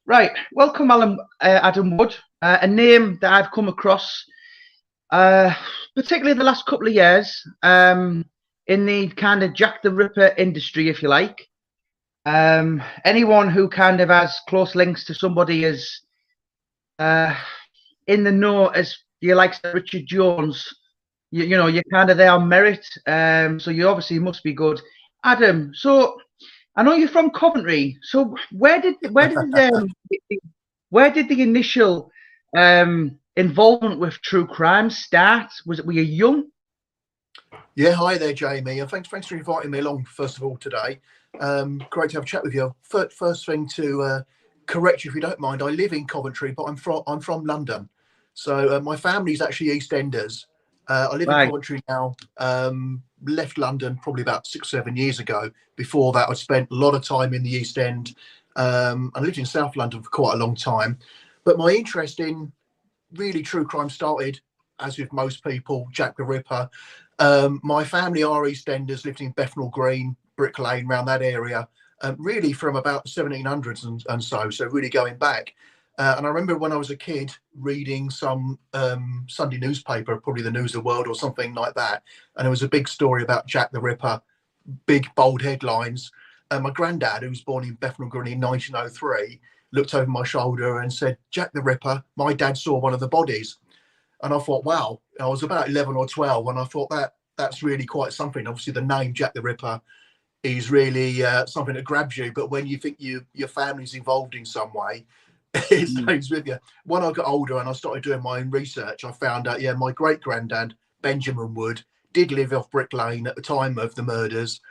Right, welcome, Adam Wood, a name that I've come across, particularly the last couple of years, in the kind of Jack the Ripper industry, if you like. Anyone who kind of has close links to somebody as uh, in the know as you like Richard Jones, you know, you're kind of there on merit. So you obviously must be good, Adam. So I know you're from Coventry. So where did the initial involvement with true crime start? Were you young? Yeah, hi there, Jamie. Thanks for inviting me along, first of all, today. Great to have a chat with you. First thing to correct you, if you don't mind, I live in Coventry, but I'm from London. So my family's actually EastEnders. I live in Right. Coventry now. Left London probably about 6, 7 years ago. Before that, I spent a lot of time in the East End. I lived in South London for quite a long time. But my interest in really true crime started, as with most people, Jack the Ripper. My family are EastEnders, lived in Bethnal Green, Brick Lane, around that area, really from about 1700s and so really going back. And I remember when I was a kid reading some Sunday newspaper, probably the News of the World or something like that, and there was a big story about Jack the Ripper, big bold headlines. And my granddad, who was born in Bethnal Green in 1903, looked over my shoulder and said, "Jack the Ripper, my dad saw one of the bodies." And I thought, wow, I was about 11 or 12, and I thought that's really quite something. Obviously, the name Jack the Ripper is really something that grabs you. But when you think your family's involved in some way, it Mm. stays with you. When I got older and I started doing my own research, I found out, yeah, my great granddad, Benjamin Wood, did live off Brick Lane at the time of the murders.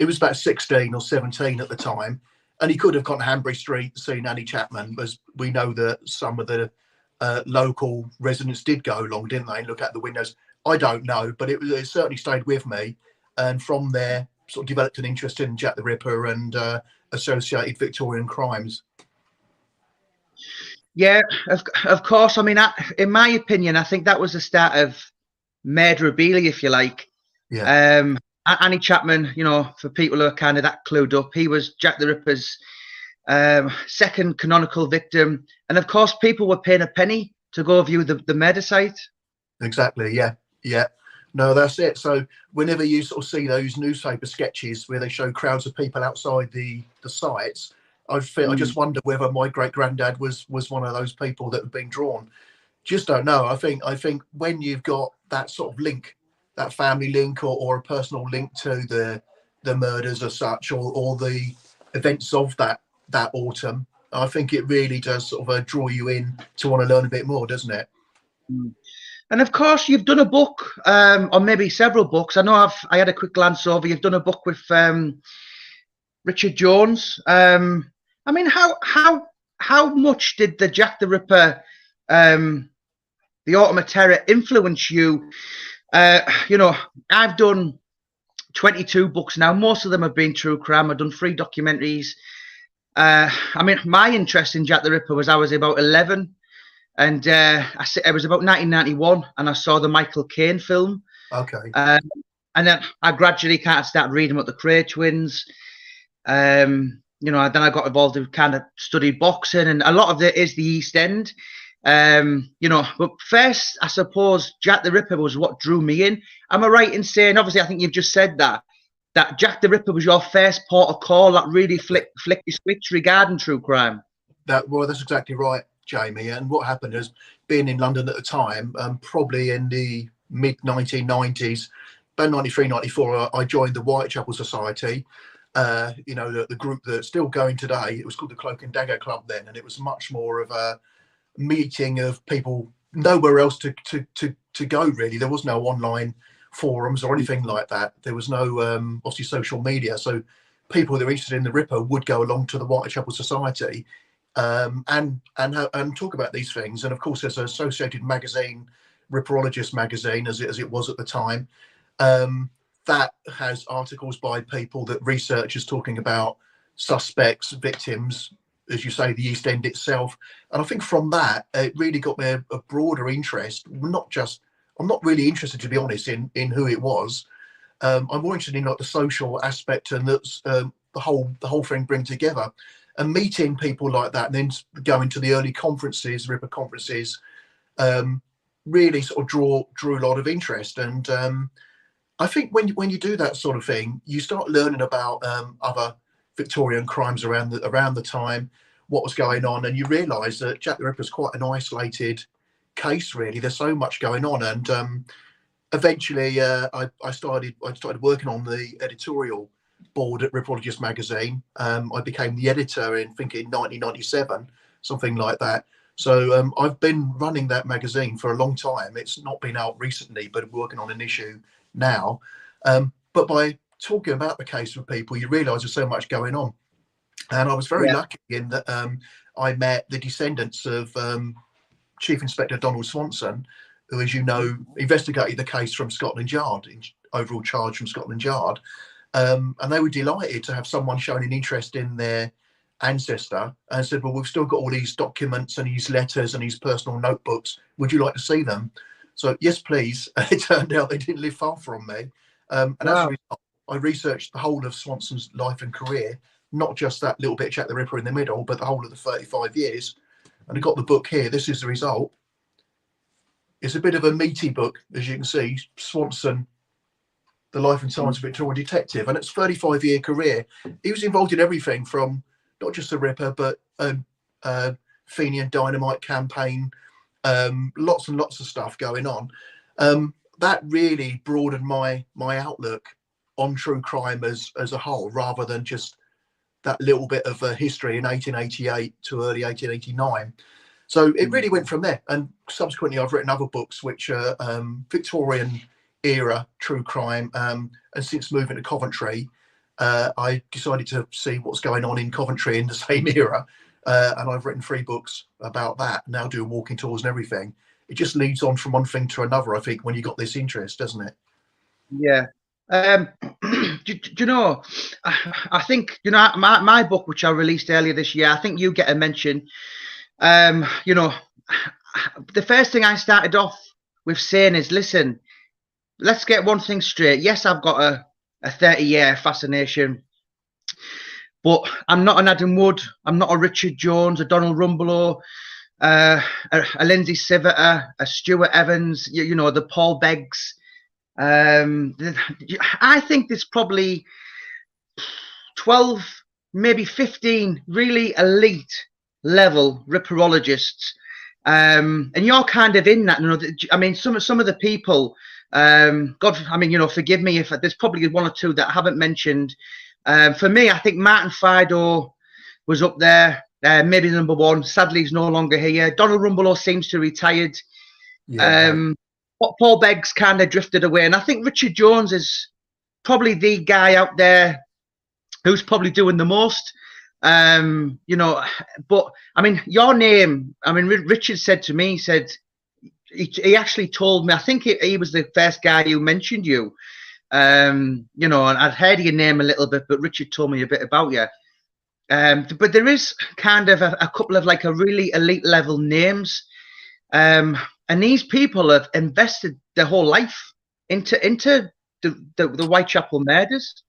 It was about 16 or 17 at the time. And he could have gone to Hanbury Street, seen Annie Chapman, as we know that some of the local residents did go along, didn't they, and look out the windows. I don't know, but it certainly stayed with me. And from there, sort of developed an interest in Jack the Ripper and associated Victorian crimes. Yeah, of course. I mean, in my opinion, I think that was the start of murderabilia, if you like. Yeah, Um, Annie Chapman, for people who are kind of that clued up, he was Jack the Ripper's second canonical victim. And of course, people were paying a penny to go view the murder site. exactly. Yeah, yeah. No, that's it. So whenever you sort of see those newspaper sketches where they show crowds of people outside the sites, I Mm. just wonder whether my great granddad was one of those people that had been drawn. Just don't know. I think when you've got that sort of link, that family link, or a personal link to the murders as such, or the events of that autumn, I think it really does sort of draw you in to want to learn a bit more, doesn't it? Mm. And of course, you've done a book, or maybe several books. I know I had a quick glance over. You've done a book with Richard Jones. I mean, how much did the Jack the Ripper, the Autumn of Terror, influence you? I've done 22 books now. Most of them have been true crime. I've done 3 documentaries. I mean, my interest in Jack the Ripper was I was about 11, and it was about 1991, and I saw the Michael Caine film. Okay. Um, and then I gradually kind of started reading about the Cray twins. Then I got involved in kind of studied boxing, and a lot of it is the East End. But first, I suppose Jack the Ripper was what drew me in. Am I right in saying, obviously, I think you've just said that Jack the Ripper was your first port of call that really flicked your switch regarding true crime? That's exactly right, Jamie. And what happened is, being in London at the time, probably in the mid 1990s, about 93, 94, I joined the Whitechapel Society. The group that's still going today. It was called the Cloak and Dagger Club then, and it was much more of a meeting of people, nowhere else to go really. There was no online forums or anything like that. There was no obviously social media, so people that are interested in the Ripper would go along to the Whitechapel Society and talk about these things. And of course, there's an associated magazine, Ripperologist magazine, as it was at the time. That has articles by people, that researchers talking about suspects, victims, as you say, the East End itself. And I think from that, it really got me a broader interest. I'm not really interested, to be honest, in who it was. I'm more interested in like the social aspect, and that's the whole thing bring together. and meeting people like that, and then going to the early conferences, Ripper conferences, really sort of drew a lot of interest. And I think when you do that sort of thing, you start learning about other Victorian crimes around the time, what was going on, and you realise that Jack the Ripper is quite an isolated case. Really, there's so much going on, and eventually I started working on the editorial board at Ripperologist magazine. I became the editor in 1997, something like that. So I've been running that magazine for a long time. It's not been out recently, but I'm working on an issue now. But by talking about the case with people, you realise there's so much going on. And I was very lucky in that I met the descendants of Chief Inspector Donald Swanson, who, as you know, investigated the case from Scotland Yard, overall charge from Scotland Yard. And they were delighted to have someone showing an interest in their ancestor, and said, well, we've still got all these documents and these letters and these personal notebooks. Would you like to see them? So, yes, please. It turned out they didn't live far from me. And as a result, I researched the whole of Swanson's life and career, not just that little bit of Jack the Ripper in the middle, but the whole of the 35 years. And I got the book here. This is the result. It's a bit of a meaty book, as you can see, Swanson, The Life and Times of a Victorian Detective, and it's a 35-year career. He was involved in everything from not just the Ripper, but Fenian Dynamite campaign, lots and lots of stuff going on. That really broadened my outlook on true crime as a whole, rather than just that little bit of history in 1888 to early 1889. So it really went from there. And subsequently, I've written other books which are Victorian era true crime. And since moving to Coventry, I decided to see what's going on in Coventry in the same era. And I've written 3 books about that, now doing walking tours and everything. It just leads on from one thing to another, I think, when you got this interest, doesn't it? Yeah. Do you know, I think, you know, my book, which I released earlier this year, I think you get a mention. You know, the first thing I started off with saying is, listen, let's get one thing straight. Yes, I've got a 30-year fascination, but I'm not an Adam Wood, I'm not a Richard Jones, a Donald Rumbelow, a Lindsay Siviter, a Stuart Evans, you know, the Paul Beggs. I think there's probably 12, maybe 15 really elite level ripperologists, and you're kind of in that. You know, I mean, some of the people, God, I mean, you know, forgive me if there's probably 1 or 2 that I haven't mentioned. For me, I think Martin Fido was up there, maybe number 1. Sadly, he's no longer here. Donald Rumbelow seems to have retired. Yeah. Paul Beggs kind of drifted away, and I think Richard Jones is probably the guy out there who's probably doing the most. You know, but I mean, your name, I mean, Richard said to me, he said, he actually told me, I think he was the first guy who mentioned you. You know, and I'd heard your name a little bit, but Richard told me a bit about you. But there is kind of a couple of like a really elite level names. And these people have invested their whole life into the Whitechapel murders.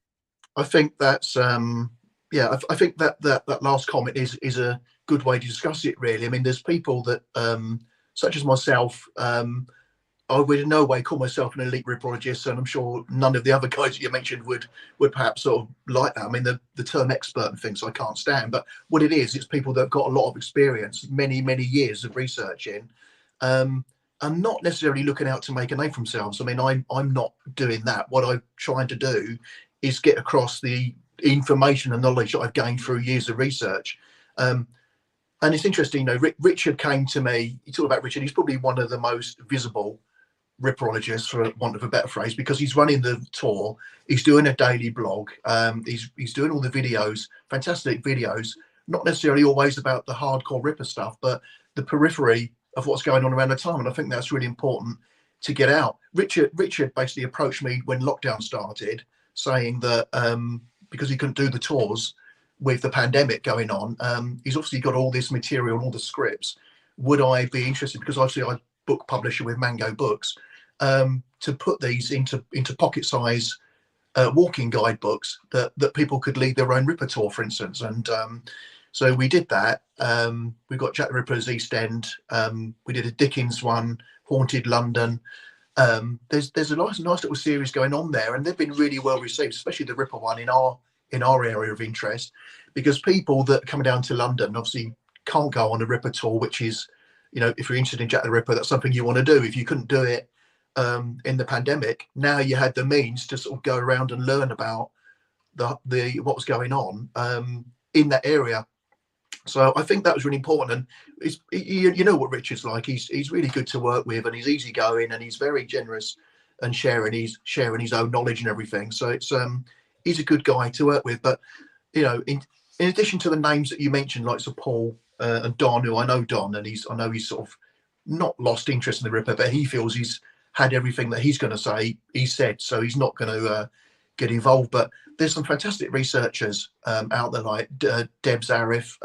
I think that's yeah. I think that last comment is a good way to discuss it. Really, I mean, there's people that such as myself. I would in no way call myself an elite ripperologist, and I'm sure none of the other guys that you mentioned would perhaps sort of like that. I mean, the term expert and things I can't stand, but what it is, it's people that have got a lot of experience, many years of researching, and not necessarily looking out to make a name for themselves. I mean, I'm not doing that. What I'm trying to do is get across the information and knowledge that I've gained through years of research. And it's interesting, you know, Richard came to me. You talk about Richard, he's probably one of the most visible ripperologists, for want of a better phrase, because he's running the tour, he's doing a daily blog, he's doing all the videos, fantastic videos, not necessarily always about the hardcore ripper stuff, but the periphery of what's going on around the time. And I think that's really important to get out. Richard basically approached me when lockdown started, saying that because he couldn't do the tours with the pandemic going on, he's obviously got all this material and all the scripts. Would I be interested, because obviously I'm book publisher with Mango Books, to put these into pocket size walking guide books that people could lead their own ripper tour, for instance. And So we did that. We got Jack the Ripper's East End. We did a Dickens one, Haunted London. There's a nice little series going on there, and they've been really well received, especially the Ripper one in our area of interest, because people that are coming down to London obviously can't go on a Ripper tour, which is, if you're interested in Jack the Ripper, that's something you want to do. If you couldn't do it in the pandemic, now you had the means to sort of go around and learn about the what was going on in that area. So I think that was really important, and you know what Richard's like. He's really good to work with, and he's easygoing, and he's very generous and sharing his own knowledge and everything. So it's he's a good guy to work with. But in addition to the names that you mentioned, like Sir Paul and Don, who I know Don, and I know he's sort of not lost interest in the Ripper, but he feels he's had everything that he's going to say, he said, so he's not going to get involved. But there's some fantastic researchers out there, like Deb Zarif,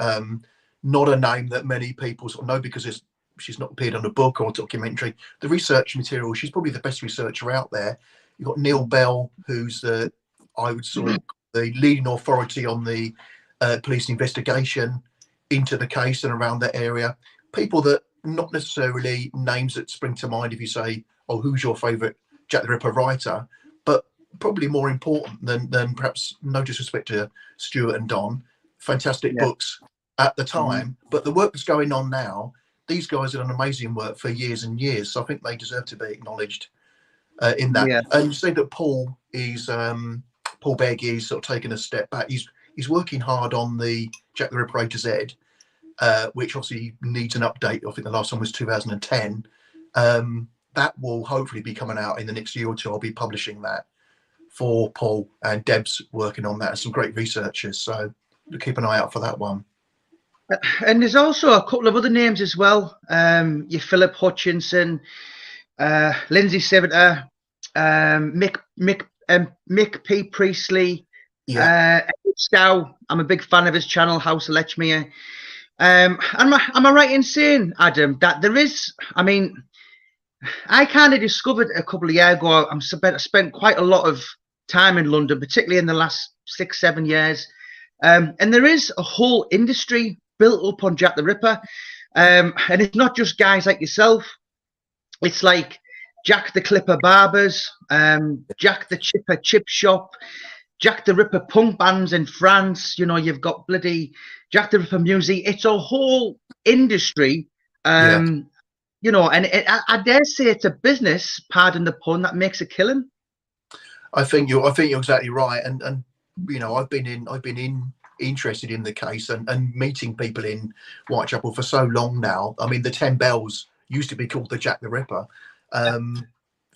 not a name that many people sort of know because she's not appeared on a book or a documentary. The research material, she's probably the best researcher out there. You've got Neil Bell, who's I would sort of the leading authority on the police investigation into the case and around that area. People that not necessarily names that spring to mind if you say, oh, who's your favourite Jack the Ripper writer, but probably more important than perhaps, no disrespect to Stuart and Don, fantastic books at the time, but the work that's going on now, these guys have done amazing work for years and years, so I think they deserve to be acknowledged in that. And you say that Paul Begg is sort of taking a step back. He's working hard on the Jack the Ripper A to Z, which obviously needs an update. I think the last one was 2010. That will hopefully be coming out in the next year or two. I'll be publishing that for Paul, and Deb's working on that. Some great researchers, so keep an eye out for that one. And there's also a couple of other names as well. Your Philip Hutchinson, Lindsay Siviter, Mick P. Priestley, Edward Stow. I'm a big fan of his channel, House of Lechmere. Am I right in saying, Adam, that there is, I kind of discovered a couple of years ago, I spent quite a lot of time in London, particularly in the last 6-7 years. And there is a whole industry built up on Jack the Ripper. And it's not just guys like yourself. It's like Jack the Clipper Barbers, Jack the Chipper Chip Shop, Jack the Ripper punk bands in France. You've got bloody Jack the Ripper music. It's a whole industry. And I dare say it's a business, pardon the pun, that makes a killing. I think you're exactly right, and I've been interested in the case and meeting people in Whitechapel for so long now. The 10 Bells used to be called the Jack the Ripper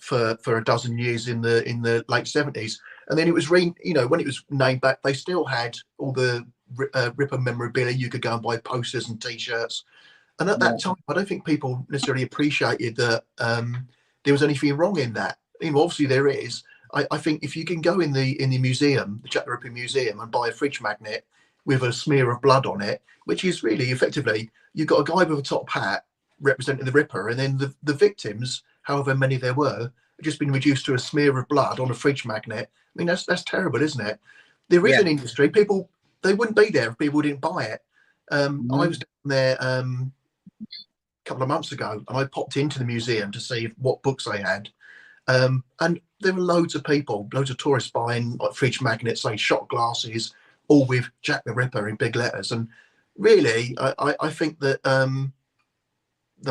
for a dozen years in the late 70s, and then it was when it was named back, they still had all the Ripper memorabilia. You could go and buy posters and T-shirts. And at that time, I don't think people necessarily appreciated that there was anything wrong in that. Obviously there is. I think if you can go in the museum, the Jack the Ripper Museum, and buy a fridge magnet with a smear of blood on it, which is really effectively, you've got a guy with a top hat representing the Ripper, and then the victims, however many there were, have just been reduced to a smear of blood on a fridge magnet. That's terrible, isn't it? There is an industry. People, they wouldn't be there if people didn't buy it. I was down there a couple of months ago, and I popped into the museum to see what books they had, and there were loads of tourists buying like fridge magnets, say shot glasses, all with Jack the Ripper in big letters. And really, I think that the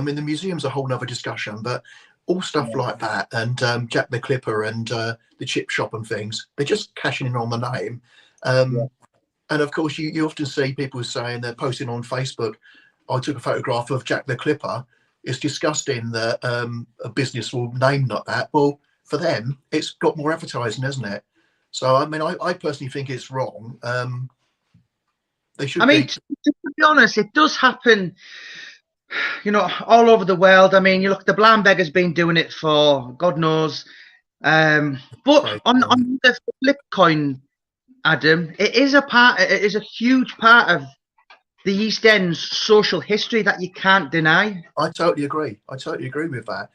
museum's a whole nother discussion, but all stuff like that, and Jack the Clipper and the chip shop and things, they're just cashing in on the name. And of course, you often see people saying, they're posting on Facebook, I took a photograph of Jack the Clipper. It's disgusting that a business will name not that. Well, for them, it's got more advertising, hasn't it? So, I personally think it's wrong. They should to be honest, it does happen, all over the world. You look, the Blind Beggar's been doing it for God knows. But on the flip coin, Adam, it is a huge part of the East End's social history that you can't deny. I totally agree with that.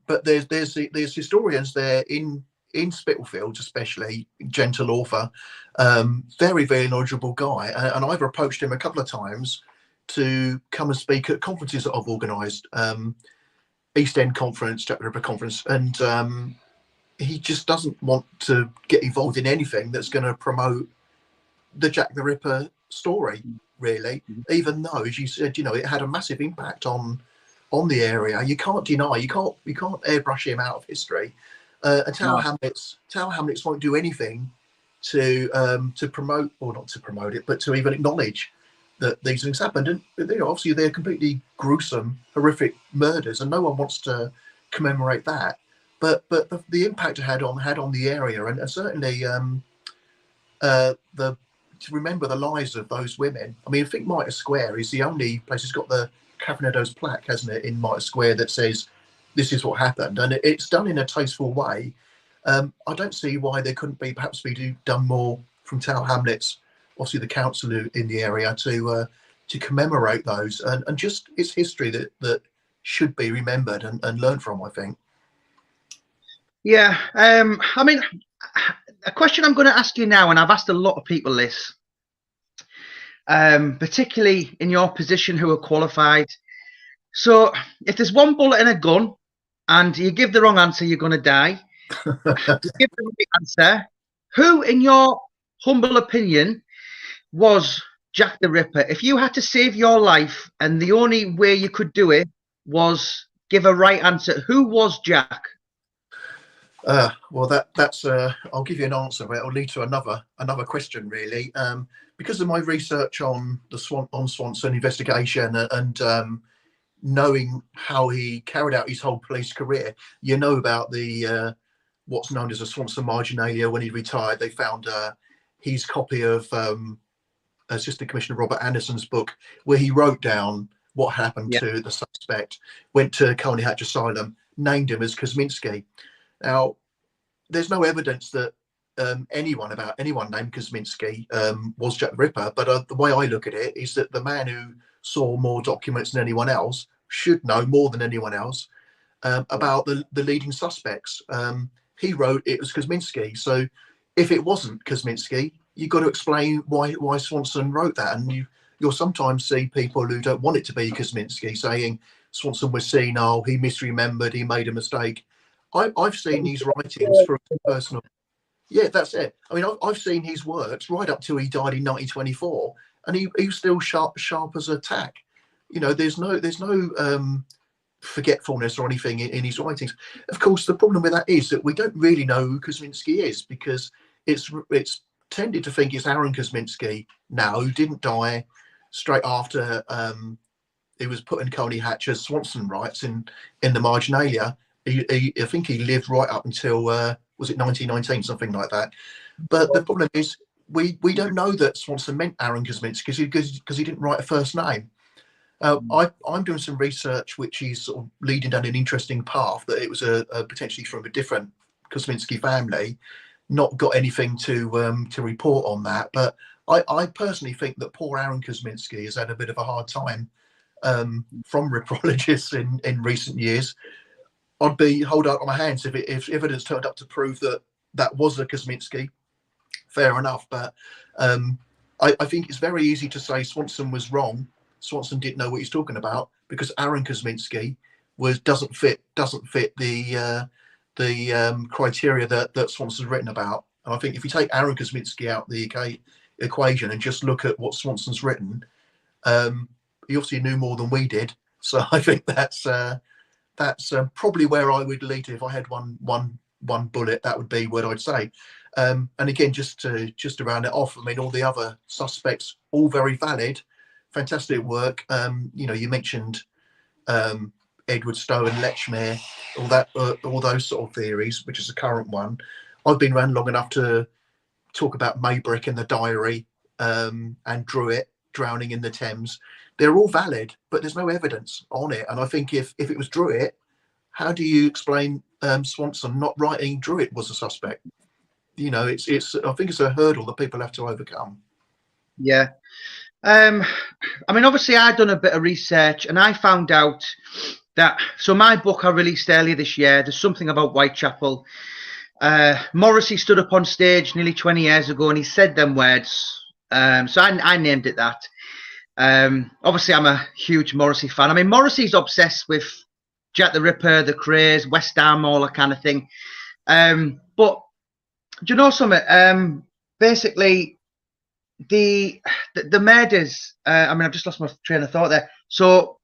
But there's historians there in in Spitalfields, especially gentle author, very, very knowledgeable guy. And I've approached him a couple of times to come and speak at conferences that I've organised, East End Conference, Jack the Ripper Conference, and he just doesn't want to get involved in anything that's going to promote the Jack the Ripper story, really, even though, as you said, it had a massive impact on the area. You can't deny, you can't airbrush him out of history. And Tower Hamlets won't do anything to promote, or not to promote it, but to even acknowledge that these things happened. And obviously they're completely gruesome, horrific murders, and no one wants to commemorate that. But the impact it had on the area, and certainly to remember the lives of those women. I mean, I think Mitre Square is the only place that's got the Catherine Eddowes plaque, hasn't it, in Mitre Square, that says this is what happened, and it's done in a tasteful way. I don't see why there couldn't be done more from Tower Hamlets, obviously the council in the area, to commemorate those, and just it's history that should be remembered and learned from, I think. Yeah, I mean, a question I'm going to ask you now, and I've asked a lot of people this, particularly in your position who are qualified. So if there's one bullet in a gun and you give the wrong answer, you're going to die. Give the right answer. Who, in your humble opinion, was Jack the Ripper? If you had to save your life and the only way you could do it was give a right answer, who was Jack? Well, that's I'll give you an answer, but it'll lead to another question, really. Because of my research on the Swanson investigation and knowing how he carried out his whole police career, about the what's known as a Swanson marginalia. When he retired, they found his copy of Assistant Commissioner Robert Anderson's book, where he wrote down what happened to the suspect, went to Colney Hatch Asylum, named him as Kosminski. Now, there's no evidence that anyone named Kosminski was Jack the Ripper, but the way I look at it is that the man who saw more documents than anyone else should know more than anyone else about the leading suspects. He wrote it was Kosminski. So if it wasn't Kosminski, you've got to explain why Swanson wrote that. And you'll sometimes see people who don't want it to be Kosminski saying Swanson was senile, he misremembered, he made a mistake. I've seen his writings from personal. Yeah, that's it. I mean, I've seen his works right up till he died in 1924, and he was still sharp as a tack. There's no forgetfulness or anything in his writings. Of course, the problem with that is that we don't really know who Kosminski is, because it's tended to think it's Aaron Kosminski now, who didn't die straight after he was put in Colney Hatch, as Swanson writes in the Marginalia. I think he lived right up until was it 1919, something like that. But the problem is we don't know that Swanson meant Aaron Kosminski because he didn't write a first name. I'm doing some research which is sort of leading down an interesting path, that it was a potentially from a different Kosminski family. Not got anything to report on that, but I personally think that poor Aaron Kosminski has had a bit of a hard time from ripperologists in recent years. I'd be hold out on my hands if evidence turned up to prove that was a Kosminski. Fair enough, but I think it's very easy to say Swanson was wrong. Swanson didn't know what he's talking about, because Aaron Kosminski doesn't fit the criteria that Swanson's written about. And I think if you take Aaron Kosminski out the equation and just look at what Swanson's written, he obviously knew more than we did. So I think that's probably where I would lead to. If I had one bullet, that would be what I'd say. And again, just to round it off, I mean, all the other suspects, all very valid, fantastic work. You mentioned Edward Stowe and Lechmere, all those sort of theories, which is a current one. I've been around long enough to talk about Maybrick in the Diary and Druitt drowning in the Thames. They're all valid, but there's no evidence on it. And I think if it was Druitt, how do you explain Swanson not writing Druitt was a suspect? It's I think it's a hurdle that people have to overcome. Yeah. I mean, obviously I'd done a bit of research and I found out that, so my book I released earlier this year, there's something about Whitechapel. Morrissey stood up on stage nearly 20 years ago and he said them words. So I named it that. Obviously, I'm a huge Morrissey fan. I mean, Morrissey's obsessed with Jack the Ripper, the Craze, West Ham, all that kind of thing. But do you know something? Basically, the murders. I mean, I've just lost my train of thought there. So,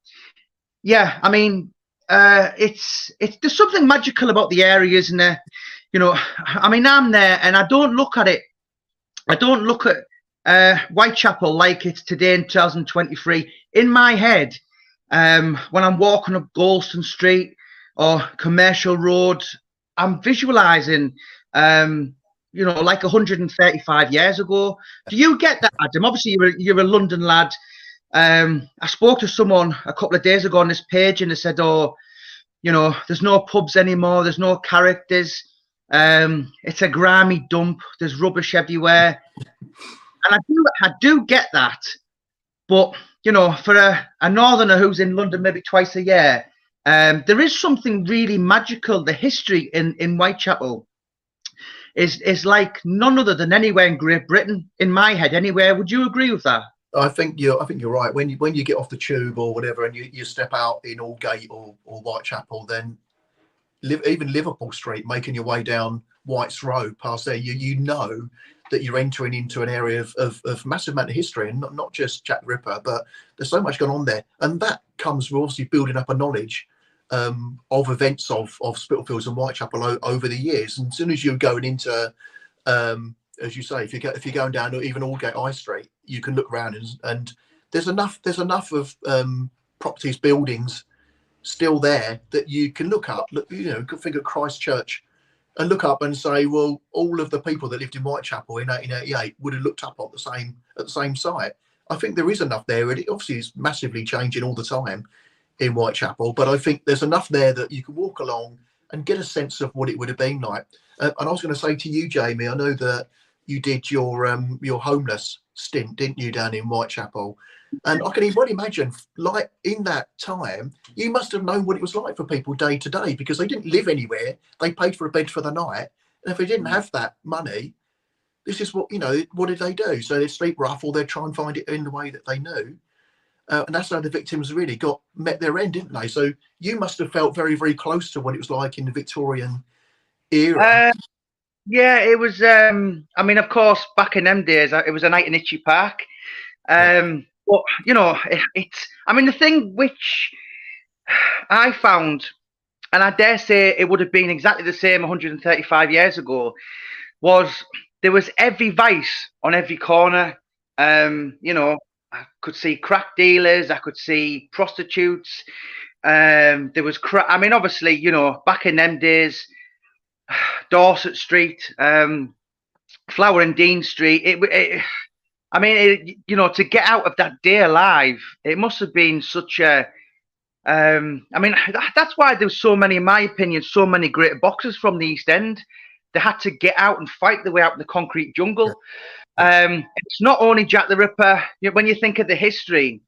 yeah, I mean, it's there's something magical about the area, isn't there? You know, I mean, I'm there and I don't look at it. I don't look at Whitechapel like it's today in 2023. In my head, when I'm walking up Golston Street or Commercial Road, I'm visualising, like 135 years ago. Do you get that, Adam? Obviously, you're a London lad. I spoke to someone a couple of days ago on this page and they said, oh, there's no pubs anymore. There's no characters. It's a grimy dump. There's rubbish everywhere. And I do get that. But, for a northerner who's in London maybe twice a year, there is something really magical. The history in Whitechapel is like none other than anywhere in Great Britain, in my head, anywhere. Would you agree with that? I think you're right. When you get off the tube or whatever, and you step out in Aldgate or Whitechapel, then even Liverpool Street, making your way down White's Road past there, you know that you're entering into an area of massive amount of history, and not just Jack the Ripper, but there's so much going on there, and that comes with obviously building up a knowledge of events of Spitalfields and Whitechapel over the years. And as soon as you're going into, as you say, if you're going down even Aldgate High Street, you can look around and there's enough of properties, buildings still there that you can look up. Could think of Christchurch and look up and say, well, all of the people that lived in Whitechapel in 1888 would have looked up at the same site. I think there is enough there. It obviously is massively changing all the time in Whitechapel, but I think there's enough there that you can walk along and get a sense of what it would have been like. And I was going to say to you, Jamie, I know that you did your homeless stint, didn't you, down in Whitechapel? And I can even imagine, like in that time, you must have known what it was like for people day to day, because they didn't live anywhere. They paid for a bed for the night, and if they didn't have that money, this is what what did they do? So they'd sleep rough, or they'd try and find it in the way that they knew. And that's how the victims really met their end, didn't they? So you must have felt very, very close to what it was like in the Victorian era. Yeah, it was. I mean, of course, back in them days, it was a night in Itchy Park. But it's. I mean, the thing which I found, and I dare say it would have been exactly the same 135 years ago, was there was every vice on every corner. I could see crack dealers, I could see prostitutes. There was I mean, obviously, back in them days, Dorset Street, Flower and Dean Street. To get out of that day alive, it must have been such a. I mean, that's why there was so many, in my opinion, so many great boxers from the East End. They had to get out and fight their way out in the concrete jungle. It's not only Jack the Ripper. When you think of the history,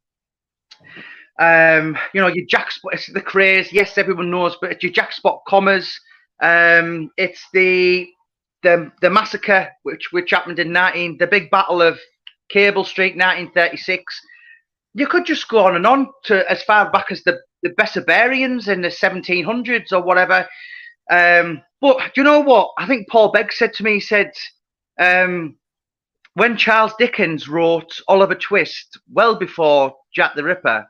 your Jack Spot, it's the Craze. Yes, everyone knows, but it's your Jack Spot Commas. It's the massacre which happened in the big battle of Cable Street, 1936. You could just go on and on to as far back as the Bessabarians in the 1700s or whatever. But do you know what? I think Paul Begg said to me, he said, when Charles Dickens wrote Oliver Twist, well before Jack the Ripper,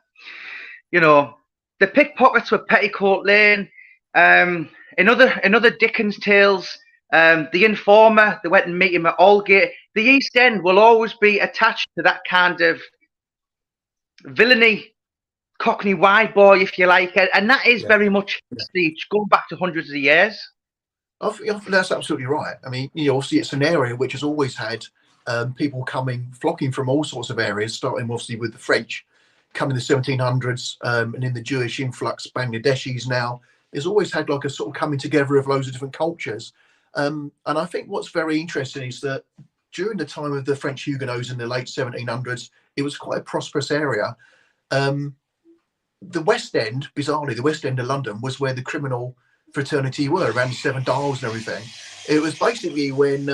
the pickpockets were Petticoat Lane. In other Dickens tales, the Informer, they went and meet him at Aldgate. The East End will always be attached to that kind of villainy, Cockney wide boy, if you like, and that is very much going back to hundreds of years. I think that's absolutely right. I mean, obviously it's an area which has always had people flocking from all sorts of areas, starting obviously with the French coming in the 1700s, and in the Jewish influx, Bangladeshis now. There's always had like a sort of coming together of loads of different cultures. And I think what's very interesting is that during the time of the French Huguenots in the late 1700s, it was quite a prosperous area. The West End, bizarrely, the West End of London was where the criminal fraternity were, around the Seven Dials and everything. It was basically when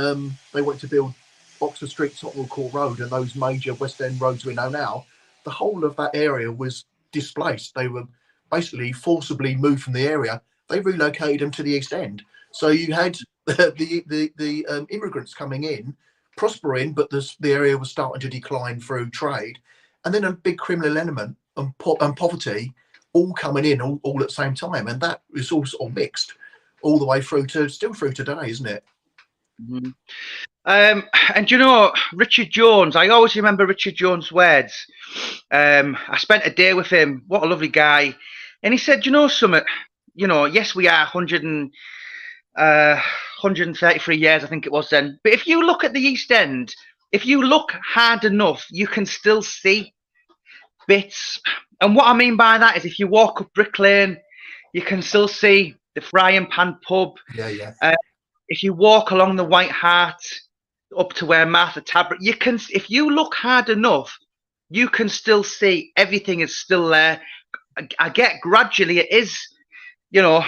they went to build Oxford Street, Tottenham Court Road, and those major West End roads we know now. The whole of that area was displaced. They were basically forcibly moved from the area. They relocated them to the East End. So you had the immigrants coming in, prospering, but the area was starting to decline through trade, and then a big criminal element and poverty all coming in all at the same time, and that is all sort of mixed all the way through to still through today, isn't it? Mm-hmm. And you know, Richard Jones, I always remember Richard Jones' words. I spent a day with him. What a lovely guy. And he said, you know, Summit, you know, yes, we are 133 years, I think it was then. But if you look at the East End, if you look hard enough, you can still see bits. And what I mean by that is if you walk up Brick Lane, you can still see the Frying Pan pub. Yeah. If you walk along the White Hart up to where Martha Tabrick, you can, if you look hard enough, you can still see everything is still there. I get gradually it is, you know,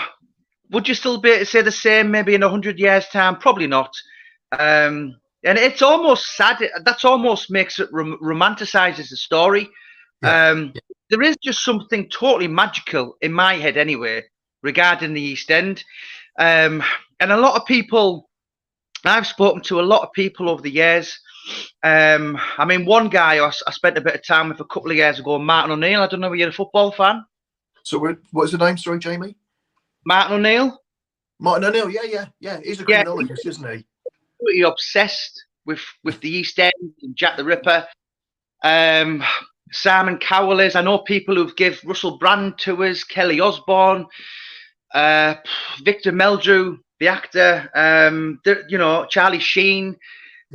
would you still be able to say the same maybe in 100 years' time? Probably not. And it's almost sad. That's almost makes it romanticizes the story. Yeah. There is just something totally magical in my head anyway regarding the East End. And a lot of people, I've spoken to a lot of people over the years. I mean, one guy I spent a bit of time with a couple of years ago, Martin O'Neill. I don't know if you're a football fan. So what's the name? Sorry, Jamie. Martin O'Neill. Martin O'Neill. Yeah. He's a criminologist, isn't he? Pretty obsessed with the East End and Jack the Ripper. Simon Cowell is. I know people who've give Russell Brand tours, Kelly Osbourne, Victor Meldrew, the actor, you know, Charlie Sheen.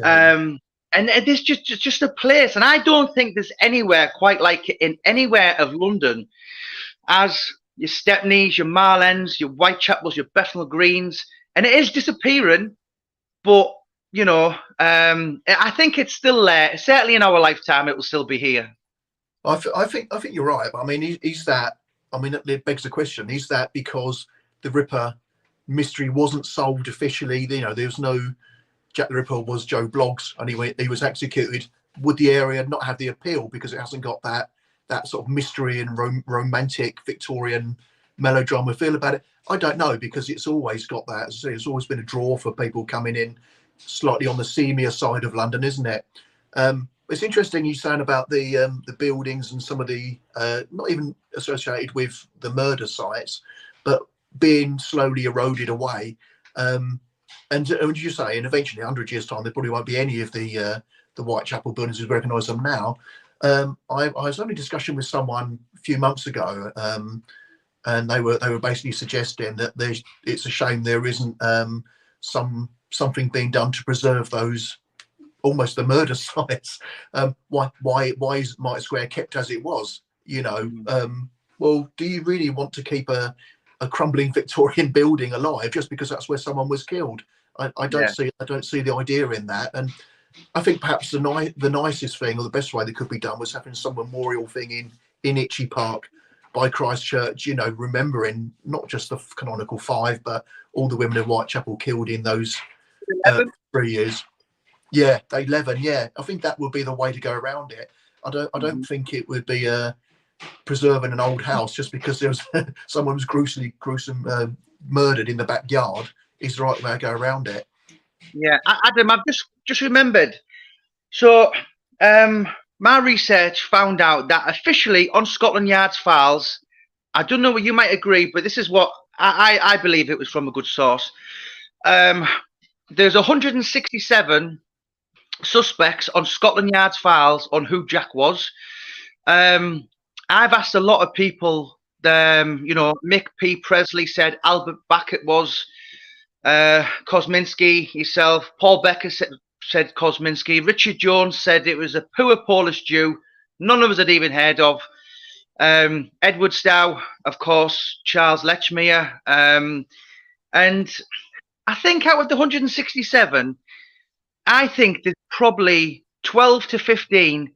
And there's just a place, and I don't think there's anywhere quite like it in anywhere of London as your Stepneys, your Marlens, your Whitechapels, your Bethnal Greens, and it is disappearing, but you know, I think it's still there. Certainly in our lifetime, it will still be here. I think you're right. I mean, is that? I mean, it begs the question: is that because the Ripper mystery wasn't solved officially? You know, there was no Jack the Ripper was Joe Bloggs, and he was executed. Would the area not have the appeal because it hasn't got that sort of mystery and romantic Victorian melodrama feel about it? I don't know, because it's always got that. As I say, it's always been a draw for people coming in slightly on the seamier side of London, isn't it? It's interesting you saying about the buildings and some of the not even associated with the murder sites, but being slowly eroded away. And you say, and eventually, 100 years' time, there probably won't be any of the Whitechapel buildings as we recognise them now. I was having a discussion with someone a few months ago, and they were basically suggesting that it's a shame there isn't something being done to preserve those almost the murder sites. Why is Market Square kept as it was? You know, well, do you really want to keep a crumbling Victorian building alive just because that's where someone was killed? I don't see the idea in that. And I think perhaps the nicest thing, or the best way that could be done, was having some memorial thing in Itchy Park by Christchurch, you know, remembering not just the canonical 5, but all the women of Whitechapel killed in those 3 years. Yeah, 11. Yeah, I think that would be the way to go around it. I don't think it would be preserving an old house just because there was someone was gruesome murdered in the backyard is the right way to go around it. Yeah, Adam, I've just remembered. So, my research found out that officially on Scotland Yard's files, I don't know what you might agree, but this is what I believe it was from a good source. There's 167 suspects on Scotland Yard's files on who Jack was. I've asked a lot of people. You know, Mick P. Presley said Albert Backett was. Kosminski himself. Paul Becker said Kosminski. Richard Jones said it was a poor Polish Jew. None of us had even heard of. Edward Stow, of course. Charles Lechmere. And I think out of the 167, I think there's probably 12 to 15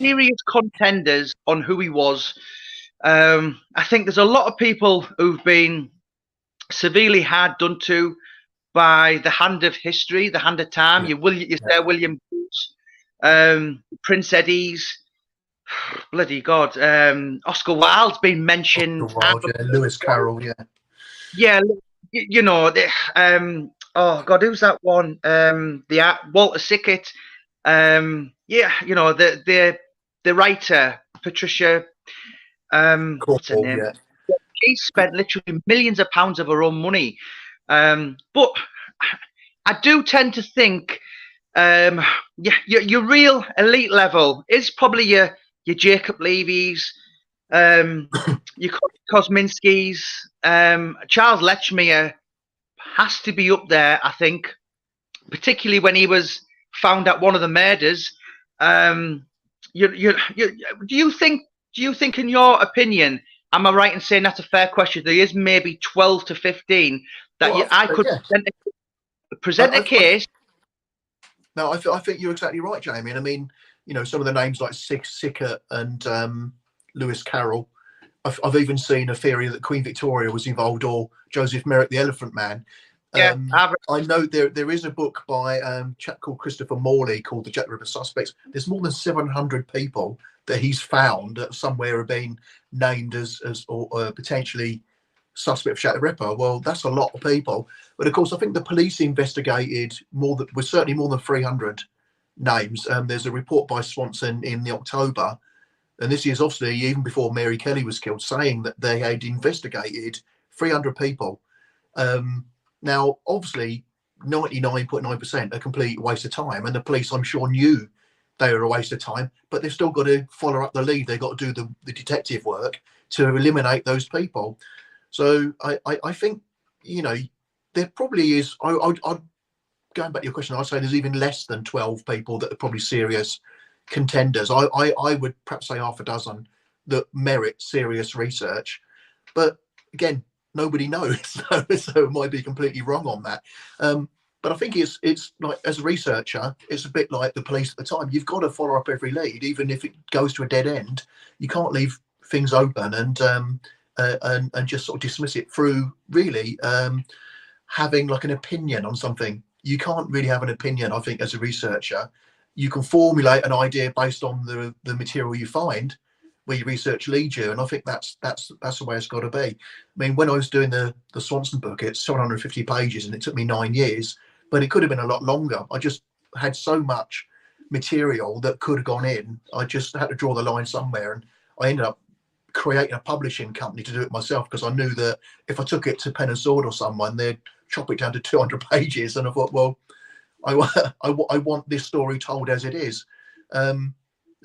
serious contenders on who he was. I think there's a lot of people who've been severely hard done to, by the hand of history, the hand of time. Yeah, You yeah. Sir William Booth, Prince Eddie's, bloody God, Oscar Wilde's been Oscar mentioned. Wilde, yeah. Lewis Carroll, yeah. Yeah, you know, oh God, who's that one? The Walter Sickert. Yeah, you know, the writer Patricia. What's her Cornwall, name? yeah. She spent literally millions of pounds of her own money. But I do tend to think, yeah, your real elite level is probably your Jacob Levy's, your Kosminski's, Charles Lechmere has to be up there, I think, particularly when he was found at one of the murders. Um, do you think? Do you think, in your opinion, am I right in saying that's a fair question? There is maybe 12 to 15 that Well, I could yeah. present a case. No, I think you're exactly right, Jamie. And I mean, you know, some of the names like Sickert and Lewis Carroll. I've even seen a theory that Queen Victoria was involved, or Joseph Merrick, the Elephant Man. Yeah, I know there is a book by a chap called Christopher Morley called The Jack the Ripper Suspects. There's more than 700 people that he's found that somewhere have been named as or potentially suspect of Jack the Ripper. Well, that's a lot of people. But of course, I think the police investigated was certainly more than 300 names. There's a report by Swanson in the October, and this is obviously even before Mary Kelly was killed, saying that they had investigated 300 people. Now, obviously, 99.9% a complete waste of time, and the police, I'm sure, knew they were a waste of time, but they've still got to follow up the lead. They've got to do the detective work to eliminate those people. So I think, you know, there probably is. I'd going back to your question, I'd say there's even less than 12 people that are probably serious contenders. I would perhaps say half a dozen that merit serious research, but again, nobody knows, so it might be completely wrong on that. But I think it's like, as a researcher, it's a bit like the police at the time. You've got to follow up every lead, even if it goes to a dead end. You can't leave things open and just sort of dismiss it through really having like an opinion on something. You can't really have an opinion, I think, as a researcher. You can formulate an idea based on the material you find, where your research leads you, and I think that's the way it's got to be. I mean, when I was doing the Swanson book, it's 750 pages, and it took me 9 years, but it could have been a lot longer. I just had so much material that could have gone in. I just had to draw the line somewhere, and I ended up creating a publishing company to do it myself, because I knew that if I took it to Pen and Sword or someone, they'd chop it down to 200 pages, and I thought, well, I want this story told as it is.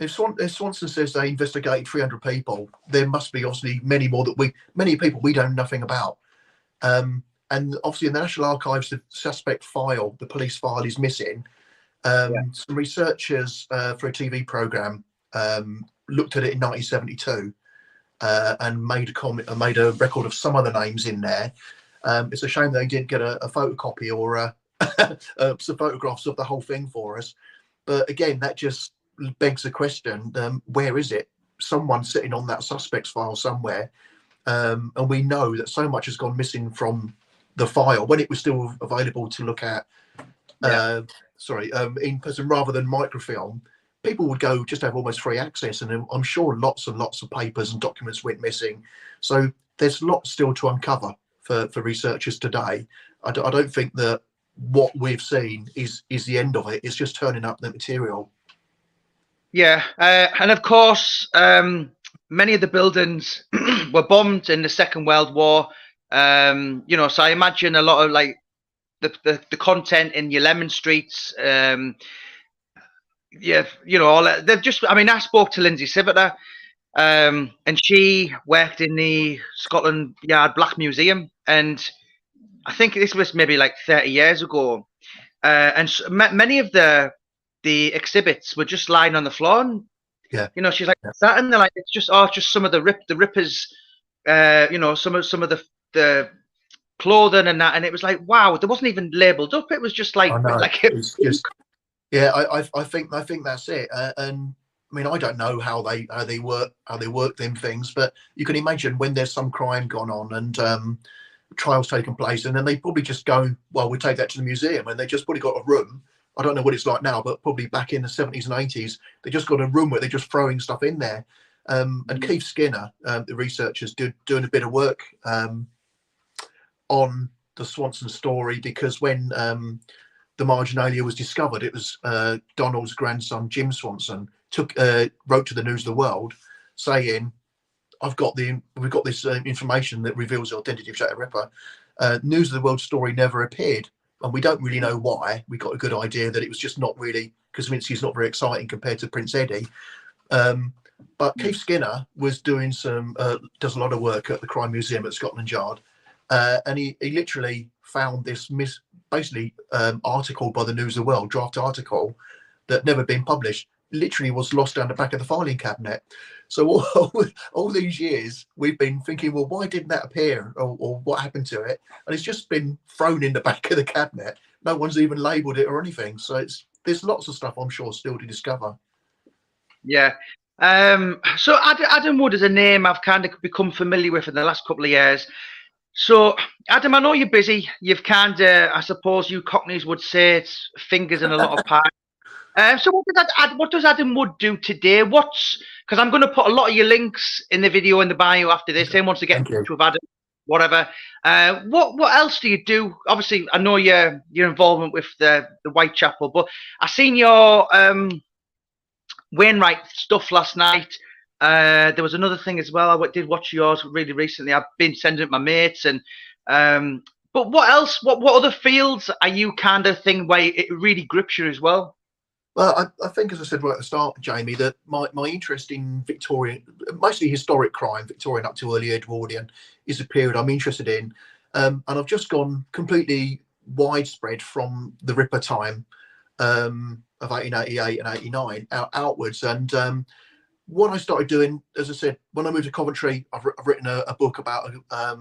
If Swanson says they investigated 300 people, there must be obviously many more many people we don't know nothing about. And obviously in the National Archives, the suspect file, the police file, is missing. Some researchers for a TV program looked at it in 1972 and made a record of some of the names in there. It's a shame they didn't get a photocopy or some photographs of the whole thing for us. But again, that just begs the question, where is it? Someone's sitting on that suspect's file somewhere, and we know that so much has gone missing from the file when it was still available to look at in person rather than microfilm. People would go just have almost free access, and I'm sure lots and lots of papers and documents went missing. So there's lots still to uncover for researchers today. I don't think that what we've seen is the end of it. It's just turning up the material. Yeah, and of course, many of the buildings were bombed in the Second World War. You know, so I imagine a lot of like the content in your Lemon Streets. Yeah, you know, all that. They've just. I mean, I spoke to Lindsay Siviter, and she worked in the Scotland Yard Black Museum, and I think this was maybe like 30 years ago. And many of the exhibits were just lying on the floor, and you know, she's like, what's that? And they're like, it's just some of the rippers, you know, some of the clothing and that, and it was like, wow, there wasn't even labeled up. It was just like, I know. like It's just, yeah, I think that's it. And I mean, I don't know how they work them things, but you can imagine when there's some crime gone on, and trials taking place, and then they probably just go, well, we take that to the museum, and they just probably got a room. I don't know what it's like now, but probably back in the 70s and 80s, they just got a room where they're just throwing stuff in there. And Keith Skinner, the researchers, doing a bit of work on the Swanson story, because when the marginalia was discovered, it was Donald's grandson, Jim Swanson, wrote to the News of the World saying, we've got this information that reveals the identity of Jack the Ripper. News of the World story never appeared, and we don't really know why. We got a good idea that it was just not really, because Kosminski's not very exciting compared to Prince Eddie. But Keith Skinner was doing does a lot of work at the Crime Museum at Scotland Yard, and he literally found this article by the News of the World, draft article, that never been published. Literally was lost down the back of the filing cabinet. So all these years we've been thinking, well, why didn't that appear, or what happened to it? And it's just been thrown in the back of the cabinet. No one's even labelled it or anything. So there's lots of stuff, I'm sure, still to discover. Yeah. So Adam Wood is a name I've kind of become familiar with in the last couple of years. So Adam, I know you're busy. You've kind of, I suppose you Cockneys would say, it's fingers in a lot of pies. So what does Adam Wood do today? Because I'm going to put a lot of your links in the video in the bio after this. Anyone wants to get in touch with Adam, whatever. What else do you do? Obviously, I know your involvement with the Whitechapel, but I seen your Wainwright stuff last night. There was another thing as well. I did watch yours really recently. I've been sending it to my mates, and but what else? What other fields are you kind of thing where it really grips you as well? Well, I think, as I said right at the start, Jamie, that my interest in Victorian, mostly historic crime, Victorian up to early Edwardian, is a period I'm interested in. And I've just gone completely widespread from the Ripper time of 1888 and 89 outwards. And what I started doing, as I said, when I moved to Coventry, I've written a book about a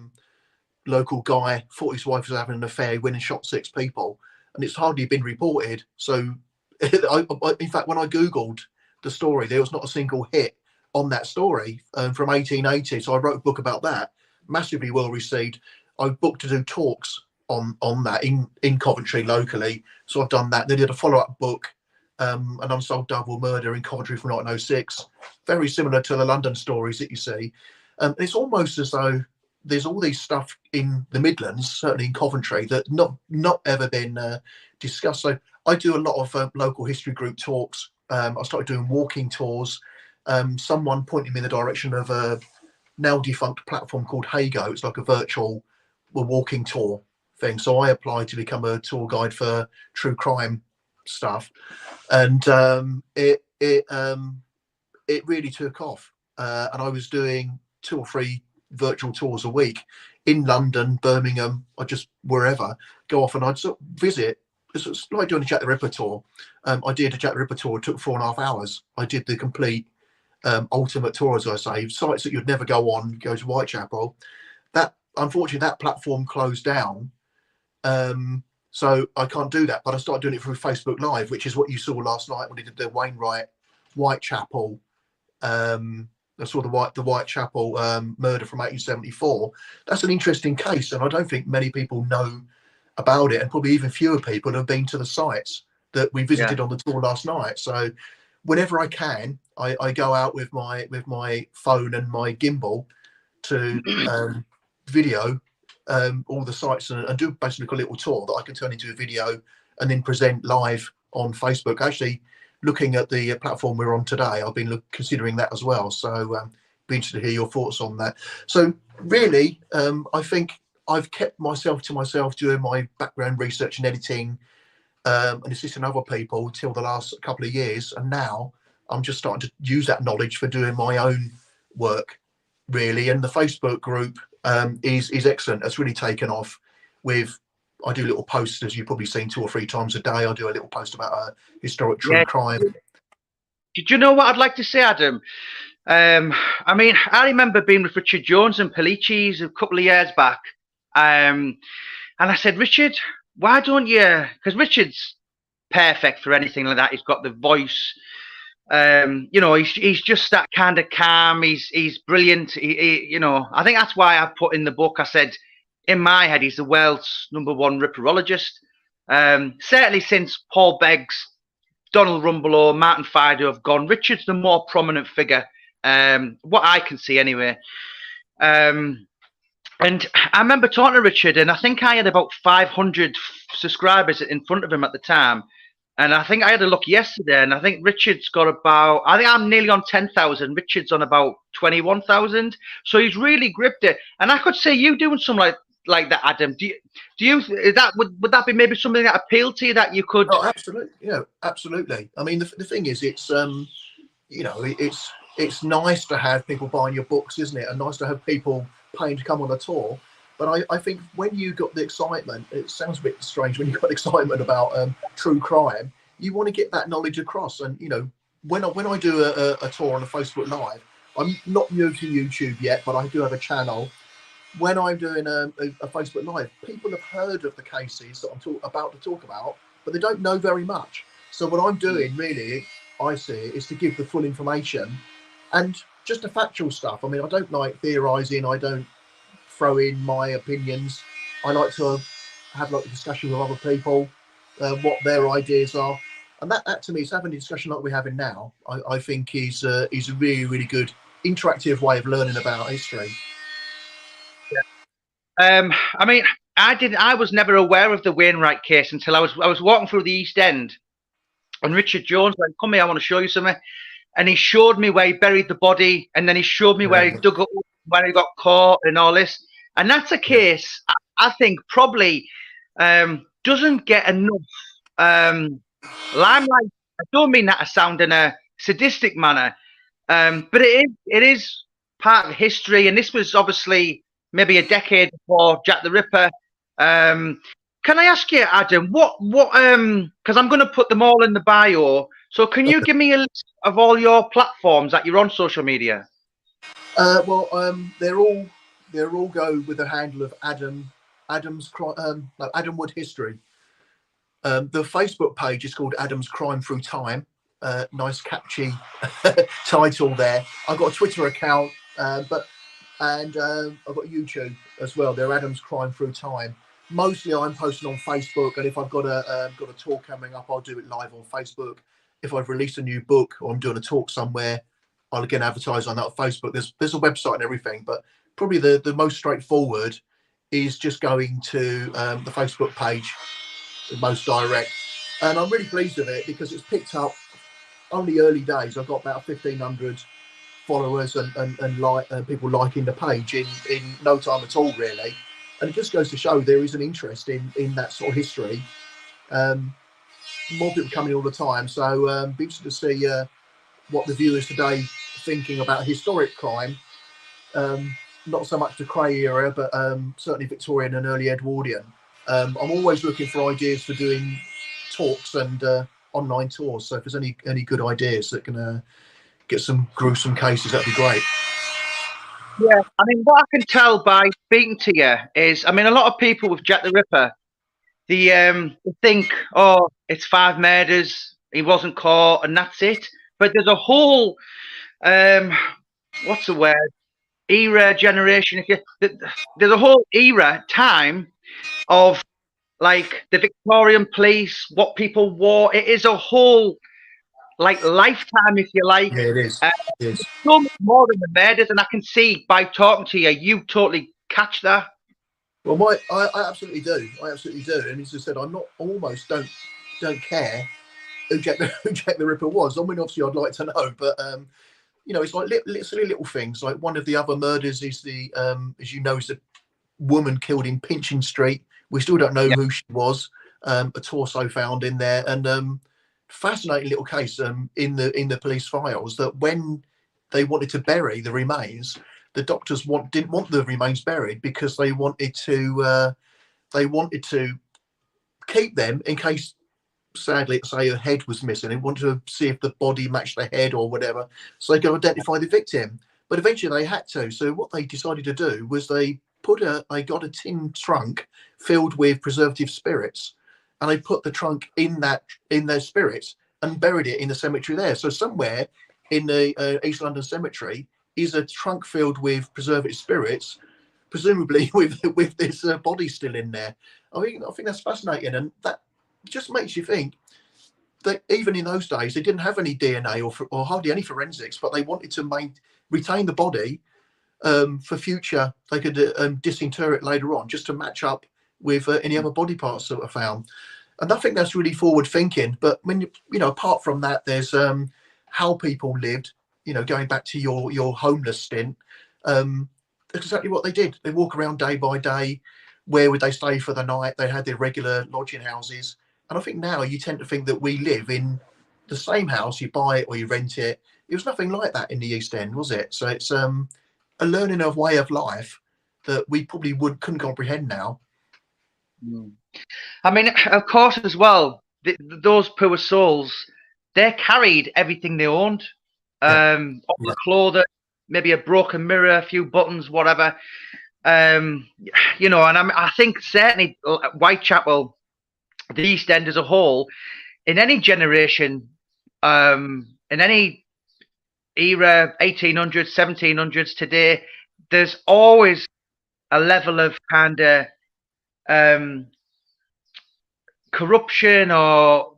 local guy, thought his wife was having an affair, went and shot 6 people. And it's hardly been reported. So in fact, when I Googled the story, there was not a single hit on that story from 1880. So I wrote a book about that, massively well received. I booked to do talks on that in Coventry locally. So I've done that. They did a follow-up book, An Unsolved Double Murder in Coventry from 1906, very similar to the London stories that you see. It's almost as though there's all these stuff in the Midlands, certainly in Coventry, that not ever been discussed. So I do a lot of local history group talks. I started doing walking tours. Someone pointed me in the direction of a now defunct platform called Hago. It's like a virtual walking tour thing. So I applied to become a tour guide for true crime stuff, and it really took off. And I was doing 2 or 3 virtual tours a week in London, Birmingham, or just wherever. Go off and I'd sort of visit. It's like doing a Jack the Ripper tour. I did a Jack the Ripper tour. It took 4.5 hours. I did the complete ultimate tour, as I say, sites that you'd never go on. Go to Whitechapel. That, unfortunately, that platform closed down, so I can't do that. But I started doing it through Facebook Live, which is what you saw last night when we did the Wainwright Whitechapel. I saw the Whitechapel murder from 1874. That's an interesting case, and I don't think many people know about it, and probably even fewer people have been to the sites that we visited on the tour last night. So whenever I can, I go out with my phone and my gimbal to video all the sites and do basically a little tour that I can turn into a video and then present live on Facebook. Actually, looking at the platform we're on today, I've been considering that as well. So be interested to hear your thoughts on that. So really, I think I've kept myself to myself doing my background research and editing and assisting other people till the last couple of years. And now I'm just starting to use that knowledge for doing my own work, really. And the Facebook group is excellent. It's really taken off. I do little posts, as you've probably seen, 2 or 3 times a day. I do a little post about a historic true crime. Did you know what I'd like to say, Adam? I mean, I remember being with Richard Jones and Pellicci's a couple of years back. And I said, Richard, why don't you? Because Richard's perfect for anything like that. He's got the voice. He's just that kind of calm. He's brilliant. I think that's why I put in the book. I said, in my head, he's the world's #1 ripperologist. Certainly since Paul Beggs, Donald Rumbelow, Martin Fido have gone, Richard's the more prominent figure, what I can see anyway. And I remember talking to Richard, and I think I had about 500 subscribers in front of him at the time. And I think I had a look yesterday, and I think Richard's got about, I think I'm nearly on 10,000. Richard's on about 21,000. So he's really gripped it. And I could see you doing something like that, Adam. Do you is that would that be maybe something that appealed to you, that you could? Oh, absolutely. Yeah, absolutely. I mean, the thing is, it's you know, it's nice to have people buying your books, isn't it? And nice to have people paying to come on a tour. But I think when you got the excitement, it sounds a bit strange when you got excitement about true crime, you want to get that knowledge across. And, you know, when I do a tour on a Facebook Live, I'm not new to YouTube yet, but I do have a channel. When I'm doing a Facebook Live, people have heard of the cases that I'm about to talk about, but they don't know very much. So what I'm doing, really, I see, is to give the full information and just the factual stuff. I mean, I don't like theorising. I don't throw in my opinions. I like to have like a discussion with other people, what their ideas are, and that to me is having a discussion like we're having now. I think is a really, really good interactive way of learning about history. I mean, I was never aware of the Wainwright case until I was walking through the East End, and Richard Jones went, "Come here, I want to show you something." And he showed me where he buried the body, and then he showed me where he dug up, where he got caught, and all this. And that's a case I think probably doesn't get enough limelight. I don't mean that to sound in a sadistic manner, but it is part of history. And this was obviously maybe a decade before Jack the Ripper. Can I ask you, Adam, what because I'm going to put them all in the bio. So can you give me a list of all your platforms that you're on social media? They're all go with the handle of Adam Wood History. The Facebook page is called Adam's Crime Through Time. Nice catchy title there. I've got a Twitter account, and I've got YouTube as well. They're Adam's Crime Through Time. Mostly I'm posting on Facebook, and if I've got a talk coming up, I'll do it live on Facebook. If I've released a new book or I'm doing a talk somewhere, I'll again advertise on that on Facebook. There's a website and everything, but probably the most straightforward is just going to the Facebook page, the most direct. And I'm really pleased with it because it's picked up only early days. I've got about 1,500 followers and people liking the page in no time at all, really. And it just goes to show there is an interest in that sort of history. More people coming all the time, so be interested to see what the viewers today thinking about historic crime. Not so much the Cray era, but certainly Victorian and early Edwardian. I'm always looking for ideas for doing talks and online tours. So if there's any good ideas that can get some gruesome cases, that'd be great. Yeah, I mean, what I can tell by speaking to you is, I mean, a lot of people with Jack the Ripper, they think, oh, it's 5 murders, he wasn't caught, and that's it. But there's a whole, what's the word? Era, generation. There's a whole era, time of like the Victorian police, what people wore. It is a whole like lifetime, if you like. Yeah, it is. It is. So much more than the murders, and I can see by talking to you, you totally catch that. Well, I absolutely do. I absolutely do. And as I said, I'm not almost don't care who Jack the Ripper was. I mean, obviously, I'd like to know, but you know, it's like literally little things. Like one of the other murders is the, as you know, is the woman killed in Pinchin Street. We still don't know who she was. A torso found in there, and fascinating little case in the police files that when they wanted to bury the remains, the doctors didn't want the remains buried because they wanted to keep them in case, sadly, say a head was missing. They wanted to see if the body matched the head or whatever, so they could identify the victim. But eventually they had to. So what they decided to do was they got a tin trunk filled with preservative spirits, and they put the trunk in their spirits and buried it in the cemetery there. So somewhere in the East London cemetery is a trunk filled with preservative spirits presumably with this body still in there. I think that's fascinating, and that just makes you think that even in those days they didn't have any DNA or hardly any forensics, but they wanted to retain the body for future. They could disinter it later on just to match up with any other body parts that were found. And I think that's really forward thinking. But when apart from that, there's how people lived. Going back to your homeless stint, that's exactly what they did. They walk around day by day. Where would they stay for the night? They had their regular lodging houses. And I think now you tend to think that we live in the same house. You buy it or you rent it. It was nothing like that in the East End, was it? So it's a learning of way of life that we probably couldn't comprehend now. I mean, of course, as well, those poor souls, they carried everything they owned. All the clothing, maybe a broken mirror, a few buttons, whatever. And I think certainly Whitechapel, the East End as a whole, in any generation, in any era, 1800s, 1700s, today, there's always a level of kind of corruption or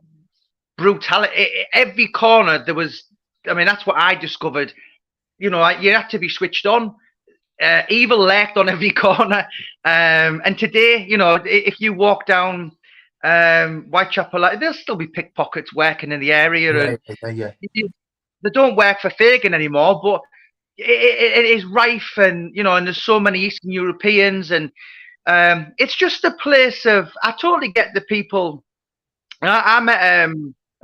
brutality. Every corner there was. I mean, that's what I discovered. You had to be switched on. Evil lurked on every corner. And today, if you walk down Whitechapel, there'll still be pickpockets working in the area, they don't work for Fagin anymore. But it is rife, and and there's so many Eastern Europeans, and it's just a place of. I totally get the people. I met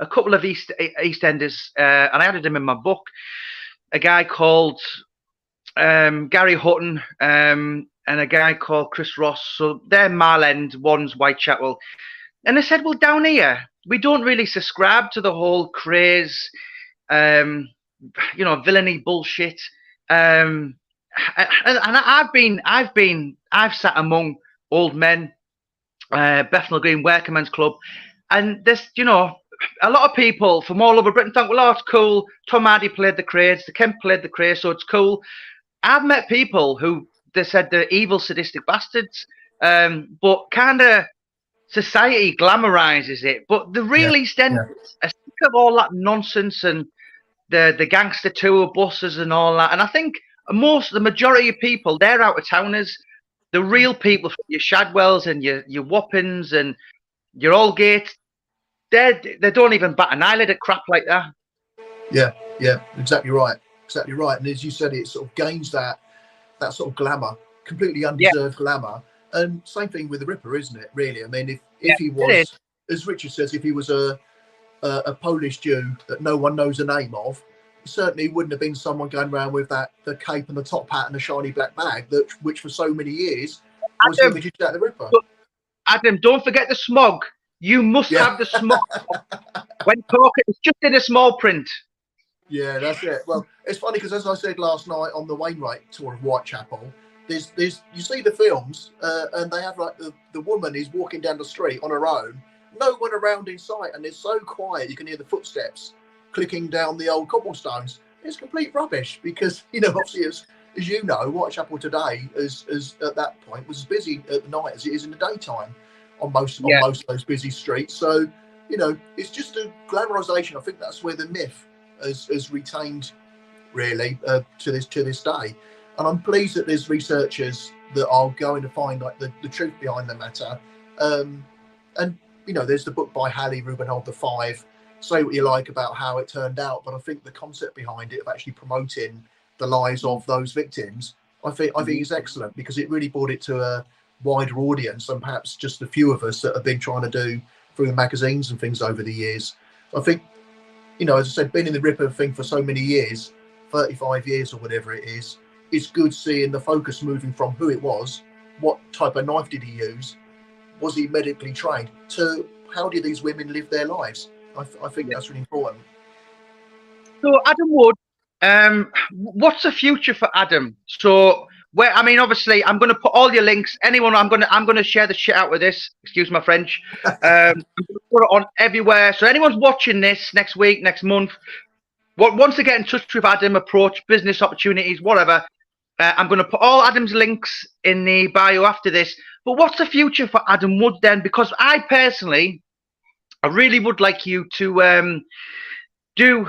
a couple of EastEnders, and I added them in my book. A guy called Gary Hutton and a guy called Chris Ross. So they're Mile End, one's Whitechapel. And I said, well, down here, we don't really subscribe to the whole craze, villainy bullshit. And I've sat among old men, Bethnal Green Workingmen's Club, and there's, a lot of people from all over Britain think, well, it's cool. Tom Hardy played the craze, the Kemp played the craze, so it's cool. I've met people who they said they're evil, sadistic bastards, but kind of society glamorizes it. But the real East End are sick of all that nonsense and the gangster tour buses and all that. And I think the majority of people, they're out of towners. The real people from your Shadwells and your Wappings and your Aldgate, they don't even bat an eyelid at crap like that. Yeah, exactly right. And as you said, it sort of gains that sort of glamour, completely undeserved glamour. And same thing with the Ripper, isn't it? Really, I mean, if he was, as Richard says, if he was a Polish Jew that no one knows the name of, he certainly wouldn't have been someone going around with the cape and the top hat and the shiny black bag which for so many years was the image of the Ripper. Adam, don't forget the smog. You must have the smog. When talking, it's just in a small print. Yeah, that's it. Well, it's funny because, as I said last night on the Wainwright tour of Whitechapel, there's you see the films and they have like the woman is walking down the street on her own, no one around in sight, and it's so quiet you can hear the footsteps clicking down the old cobblestones. It's complete rubbish because obviously as you know, Whitechapel today is at that point was as busy at the night as it is in the daytime on most of those busy streets. So it's just a glamorization. I think that's where the myth has retained really to this day. And I'm pleased that there's researchers that are going to find like the truth behind the matter. And there's the book by Hallie Rubenhold, The Five. Say what you like about how it turned out, but I think the concept behind it of actually promoting the lives of those victims, I think is excellent because it really brought it to a wider audience than perhaps just a few of us that have been trying to do through the magazines and things over the years. I think, as I said, been in the Ripper thing for so many years, 35 years or whatever it is, it's good seeing the focus moving from who it was, what type of knife did he use, was he medically trained, to how did these women live their lives. I think that's really important. So Adam Wood, what's the future for Adam? So obviously I'm going to put all your links. Anyone, I'm going to share the shit out with this. Excuse my French. I'm going to put it on everywhere. So anyone's watching this next week, next month, wants to get in touch with Adam, approach business opportunities, whatever. I'm going to put all Adam's links in the bio after this. But what's the future for Adam Wood then? Because I personally, I really would like you to do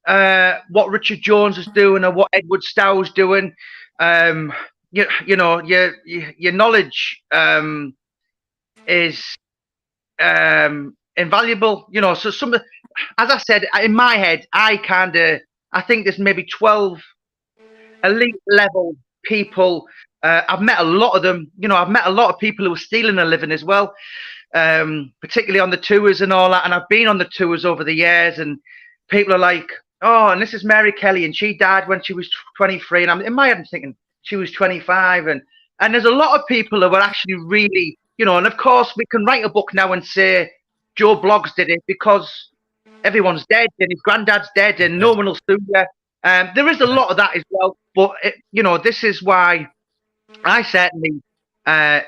what Richard Jones is doing or what Edward Stow's doing. You know, your knowledge is invaluable. You know, so as I said, in my head, I think there's maybe 12 elite level people. I've met a lot of them. You know, I've met a lot of people who are stealing a living as well, particularly on the tours and all that. And I've been on the tours over the years, and people are like, "Oh, and this is Mary Kelly, and she died when she was 23." And I'm in my head, I'm thinking she was 25, and there's a lot of people who are actually really, you know. And of course, we can write a book now and say Joe Bloggs did it because everyone's dead and his granddad's dead, and no one will sue you. There is a lot of that as well, but you know, this is why I certainly I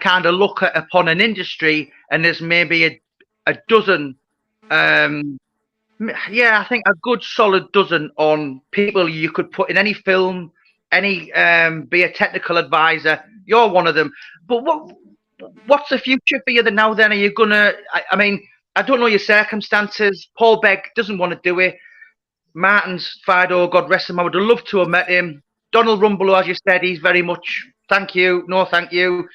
kind of look upon an industry, and there's maybe a dozen, yeah, I think a good solid dozen on people you could put in any film, any be a technical advisor. You're one of them. But what's the future for you now? Then are you gonna? I mean, I don't know your circumstances. Paul Begg doesn't want to do it. Martin's Fido, God rest him. I would have loved to have met him. Donald Rumble, as you said, he's very much thank you, no thank you.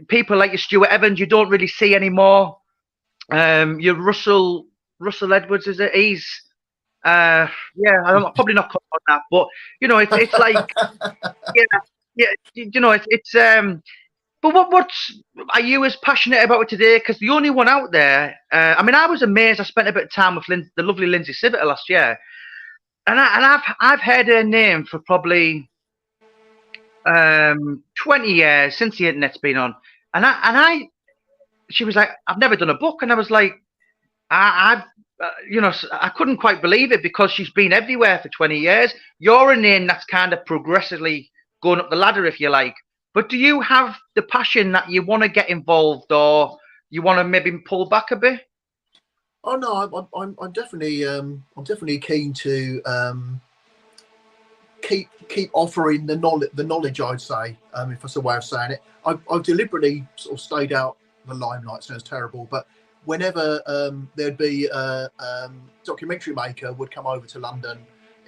People like your Stuart Evans, you don't really see anymore. Your Russell Edwards, is it? He's yeah, I'm probably not caught on that, but you know, it's like yeah, you know, it's but what are you as passionate about it today? Because the only one out there, I mean, I was amazed. I spent a bit of time with the lovely Lindsay Sibbett last year, and I've heard her name for probably 20 years since the internet's been on, and she was like, I've never done a book, and I was like, I've you know, I couldn't quite believe it because she's been everywhere for 20 years. You're a name that's kind of progressively going up the ladder, if you like. But do you have the passion that you want to get involved, or you want to maybe pull back a bit? Oh no, I'm definitely keen to keep offering the knowledge. I'd say, if that's a way of saying it. I've deliberately sort of stayed out the limelight. Sounds terrible, but whenever there'd be a documentary maker would come over to London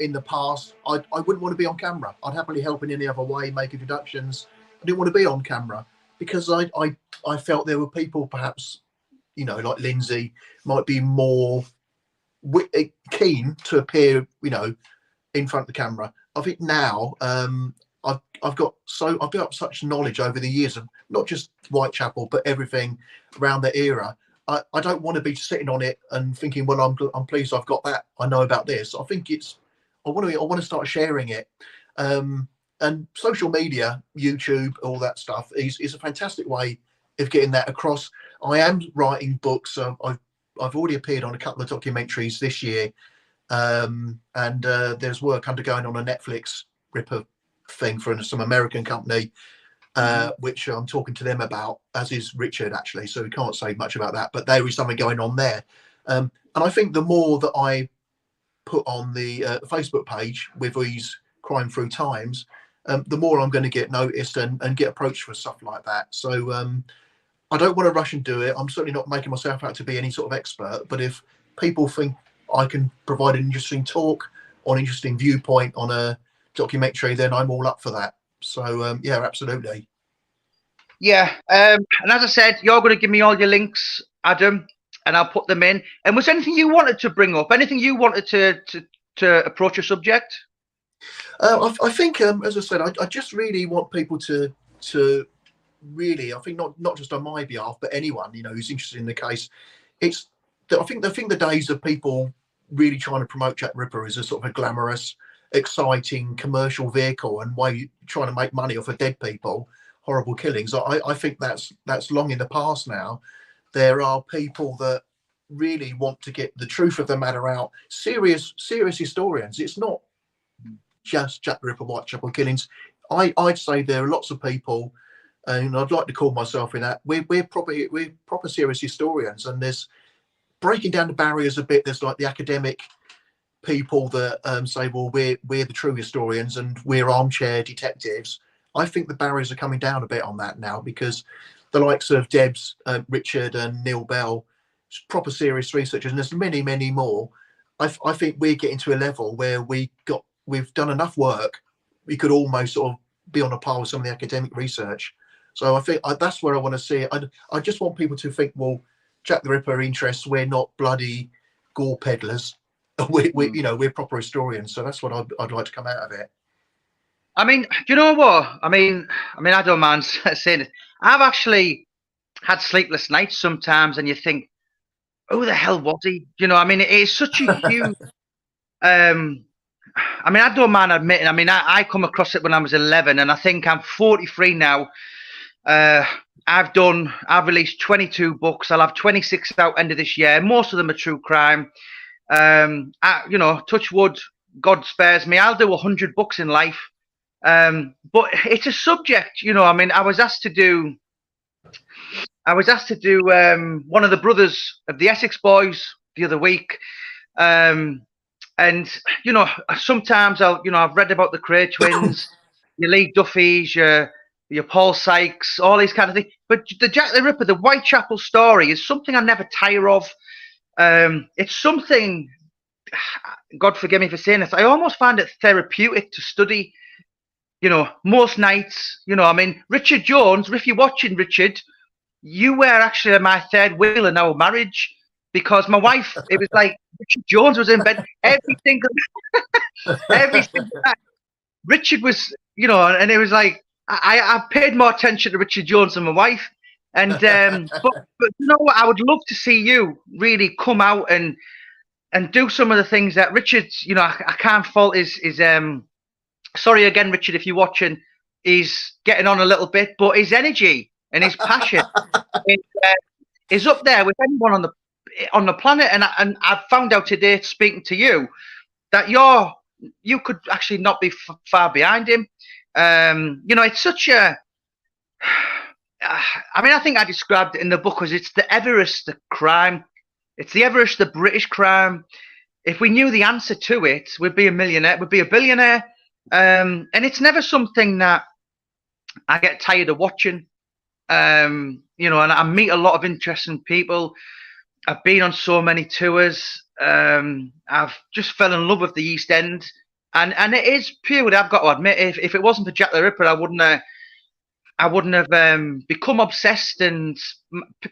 in the past, I wouldn't want to be on camera. I'd happily help in any other way, make introductions. I didn't want to be on camera because I felt there were people, perhaps, you know, like Lindsay, might be more keen to appear, you know, in front of the camera. I think now I've got such knowledge over the years of not just Whitechapel but everything around the era. I don't want to be sitting on it and thinking, well, I'm pleased I've got that. I know about this. I think I want to start sharing it. And social media, YouTube, all that stuff is a fantastic way of getting that across. I am writing books. I've already appeared on a couple of documentaries this year, and there's work undergoing on a Netflix Ripper thing for some American company, which I'm talking to them about, as is Richard actually. So we can't say much about that, but there is something going on there. And I think the more that I put on the Facebook page with these Crime Through Times, the more I'm going to get noticed and get approached for stuff like that. So I don't want to rush and do it. I'm certainly not making myself out to be any sort of expert, but if people think I can provide an interesting talk or an interesting viewpoint on a documentary, then I'm all up for that. So yeah, absolutely. Yeah, and as I said, you're going to give me all your links, Adam, and I'll put them in. And was there anything you wanted to bring up? Anything you wanted to approach a subject? I think, as I said, I just really want people to really, I think not just on my behalf, but anyone, you know, who's interested in the case. It's that I think the days of people really trying to promote Jack Ripper as a sort of a glamorous, exciting commercial vehicle and way trying to make money off of dead people, horrible killings. I think that's long in the past now. There are people that really want to get the truth of the matter out. Serious historians. It's not just Jack the Ripper, Whitechapel killings. I'd say there are lots of people, and I'd like to call myself in that. We're proper serious historians, and there's breaking down the barriers a bit. There's like the academic people that say, well, we're the true historians and we're armchair detectives. I think the barriers are coming down a bit on that now, because the likes of Debs, Richard and Neil Bell, proper serious researchers, and there's many, many more. I think we're getting to a level where we've done enough work. We could almost sort of be on a par with some of the academic research. So I think that's where I want to see it. I just want people to think, well, Jack the Ripper interests, we're not bloody gore peddlers. We're proper historians. So that's what I'd like to come out of it. I mean, do you know what? I mean, I don't mind saying it. I've actually had sleepless nights sometimes, and you think, who the hell was he? You know, I mean, it is such a huge. I mean, I don't mind admitting. I mean, I come across it when I was 11, and I think I'm 43 now. I've released 22 books. I'll have 26 out end of this year. Most of them are true crime. Touch wood, God spares me. I'll do 100 books in life. But it's a subject, you know. I mean, I was asked to do one of the brothers of the Essex Boys the other week, and you know, sometimes I've read about the Cray twins, your Lee Duffys, your Paul Sykes, all these kind of things. But the Jack the Ripper, the Whitechapel story, is something I never tire of. It's something, God forgive me for saying this, I almost find it therapeutic to study. You know, most nights, you know, I mean, Richard Jones, if you're watching, Richard, you were actually my third wheel in our marriage, because my wife, it was like Richard Jones was in bed every single night. Richard was, you know, and it was like, I paid more attention to Richard Jones than my wife. And, but you know what, I would love to see you really come out and do some of the things that Richard, you know, I can't fault his sorry again, Richard, if you're watching, he's getting on a little bit, but his energy and his passion is up there with anyone on the planet. And I've found out today, speaking to you, that you could actually not be far behind him. You know, it's such a. I mean, I think I described it in the book as it's the Everest the crime. It's the Everest the British crime. If we knew the answer to it, we'd be a millionaire. We'd be a billionaire. And it's never something that I get tired of watching. You know, and I meet a lot of interesting people. I've been on so many tours. I've just fell in love with the East End, and it is purely, I've got to admit, if it wasn't for Jack the Ripper, I wouldn't have become obsessed. And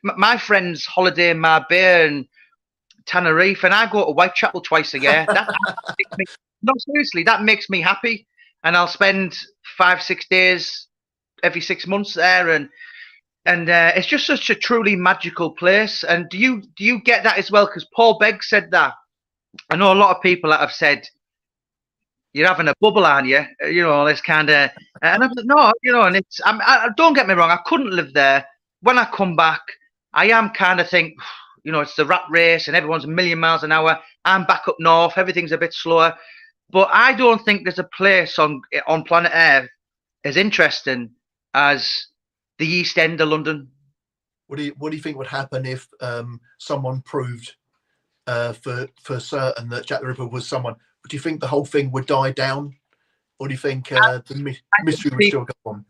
my friends holiday in Marbella and Tenerife, and I go to Whitechapel twice a year. No, seriously, that makes me happy, and I'll spend 5-6 days every 6 months there, and it's just such a truly magical place. And do you get that as well? Because Paul Begg said that. I know a lot of people that have said, "You're having a bubble, aren't you?" You know, all this kind of, and I'm like, no, you know, and it's. Don't get me wrong, I couldn't live there. When I come back, I am kind of think, you know, it's the rat race, and everyone's a million miles an hour. I'm back up north, everything's a bit slower. But I don't think there's a place on planet Earth as interesting as the East End of London. What do you think would happen if someone proved for certain that Jack the Ripper was someone? Do you think the whole thing would die down, or do you think the mystery would still go on?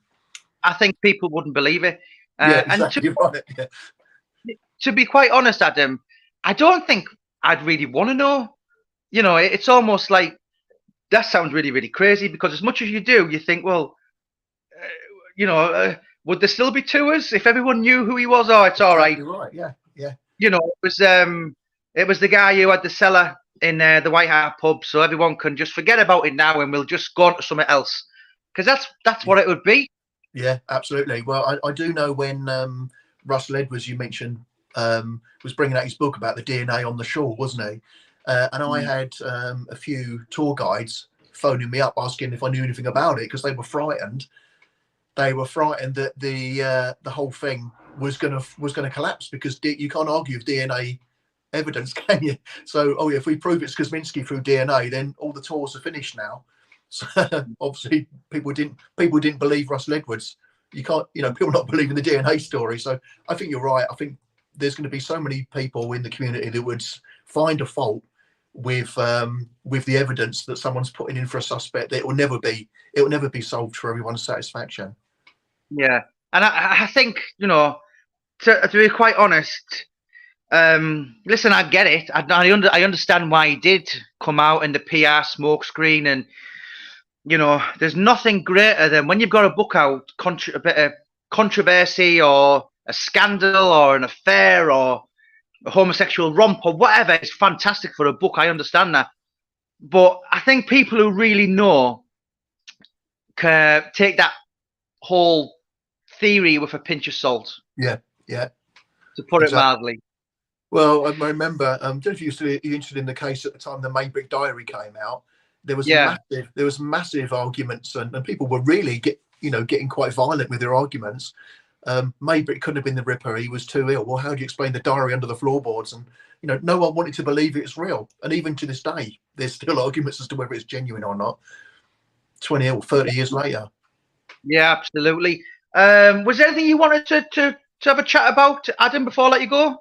I think people wouldn't believe it. Yeah, exactly. To be quite honest, Adam, I don't think I'd really want to know. You know, it's almost like, that sounds really, really crazy, because as much as you do, you think, well, you know, would there still be tours if everyone knew who he was? Oh, it's all right. Right, yeah. You know, it was the guy who had the cellar in the White Hart pub, so everyone can just forget about it now, and we'll just go on to something else, because that's what it would be. Yeah, absolutely. Well, I do know when Russell Edwards, you mentioned, was bringing out his book about the DNA on the shore, wasn't he? And I had a few tour guides phoning me up asking if I knew anything about it, because they were frightened. They were frightened that the whole thing was gonna collapse, because you can't argue with DNA evidence, can you? So, if we prove it's Kosminski through DNA, then all the tours are finished now. So obviously, people didn't believe Russell Edwards. You can't, you know, people not believing the DNA story. So I think you're right. I think there's going to be so many people in the community that would find a fault with the evidence that someone's putting in for a suspect, that it will never be solved for everyone's satisfaction. Yeah, and I think, you know, to be quite honest, listen, I get it. I understand why he did come out in the PR smokescreen, and you know, there's nothing greater than when you've got a book out, a bit of controversy or a scandal or an affair or a homosexual romp or whatever. It's fantastic for a book. I understand that, but I think people who really know can take that whole theory with a pinch of salt. Yeah, To put it exactly. mildly. Well, I remember, I don't know if you're interested in the case at the time the Maybrick Diary came out. There was massive arguments, and people were really getting quite violent with their arguments. Maybrick couldn't have been the Ripper; he was too ill. Well, how do you explain the diary under the floorboards? And no one wanted to believe it's real. And even to this day, there's still arguments as to whether it's genuine or not. 20 or 30 years later. Yeah, absolutely. Was there anything you wanted to have a chat about, Adam, before I let you go?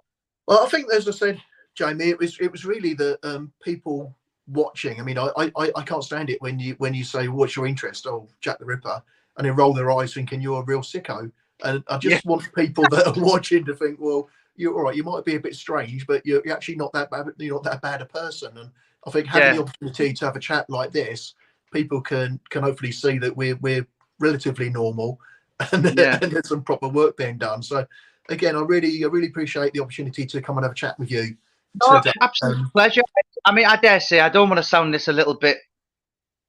Well, I think, as I said, Jamie, it was really the people watching. I mean, I can't stand it when you say, "What's your interest?" Oh, Jack the Ripper, and they roll their eyes thinking you're a real sicko. And I just want people that are watching to think, well, you're all right. You might be a bit strange, but you're actually not that bad. You're not that bad a person. And I think having the opportunity to have a chat like this, people can hopefully see that we're relatively normal, and there's some proper work being done. So again, I really appreciate the opportunity to come and have a chat with you. Absolute pleasure. I mean, I dare say, I don't want to sound this a little bit,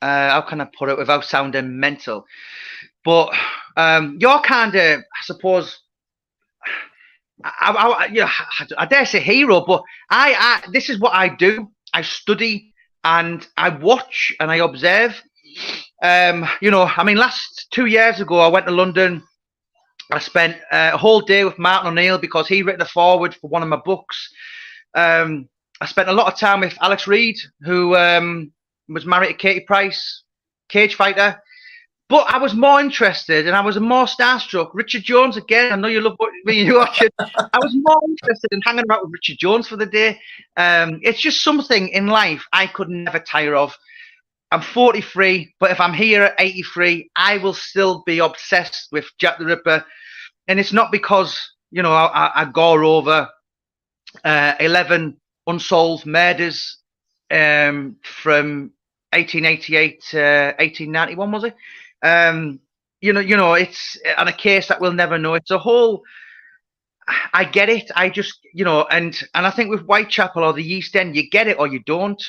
how can I put it without sounding mental? But you're kind of, I suppose, I dare say hero, but this is what I do. I study and I watch and I observe. I mean, last 2 years ago, I went to London. I spent a whole day with Martin O'Neill because he'd written a foreword for one of my books. I spent a lot of time with Alex Reid, who was married to Katie Price, cage fighter. But I was more interested and I was more starstruck. Richard Jones, again, I know you love when you watch it. I was more interested in hanging out with Richard Jones for the day. It's just something in life I could never tire of. I'm 43, but if I'm here at 83, I will still be obsessed with Jack the Ripper. And it's not because, I gore over 11 unsolved murders from 1888 to 1891, was it? It's on a case that we'll never know. It's a whole. I get it. I just, and I think with Whitechapel or the East End, you get it or you don't.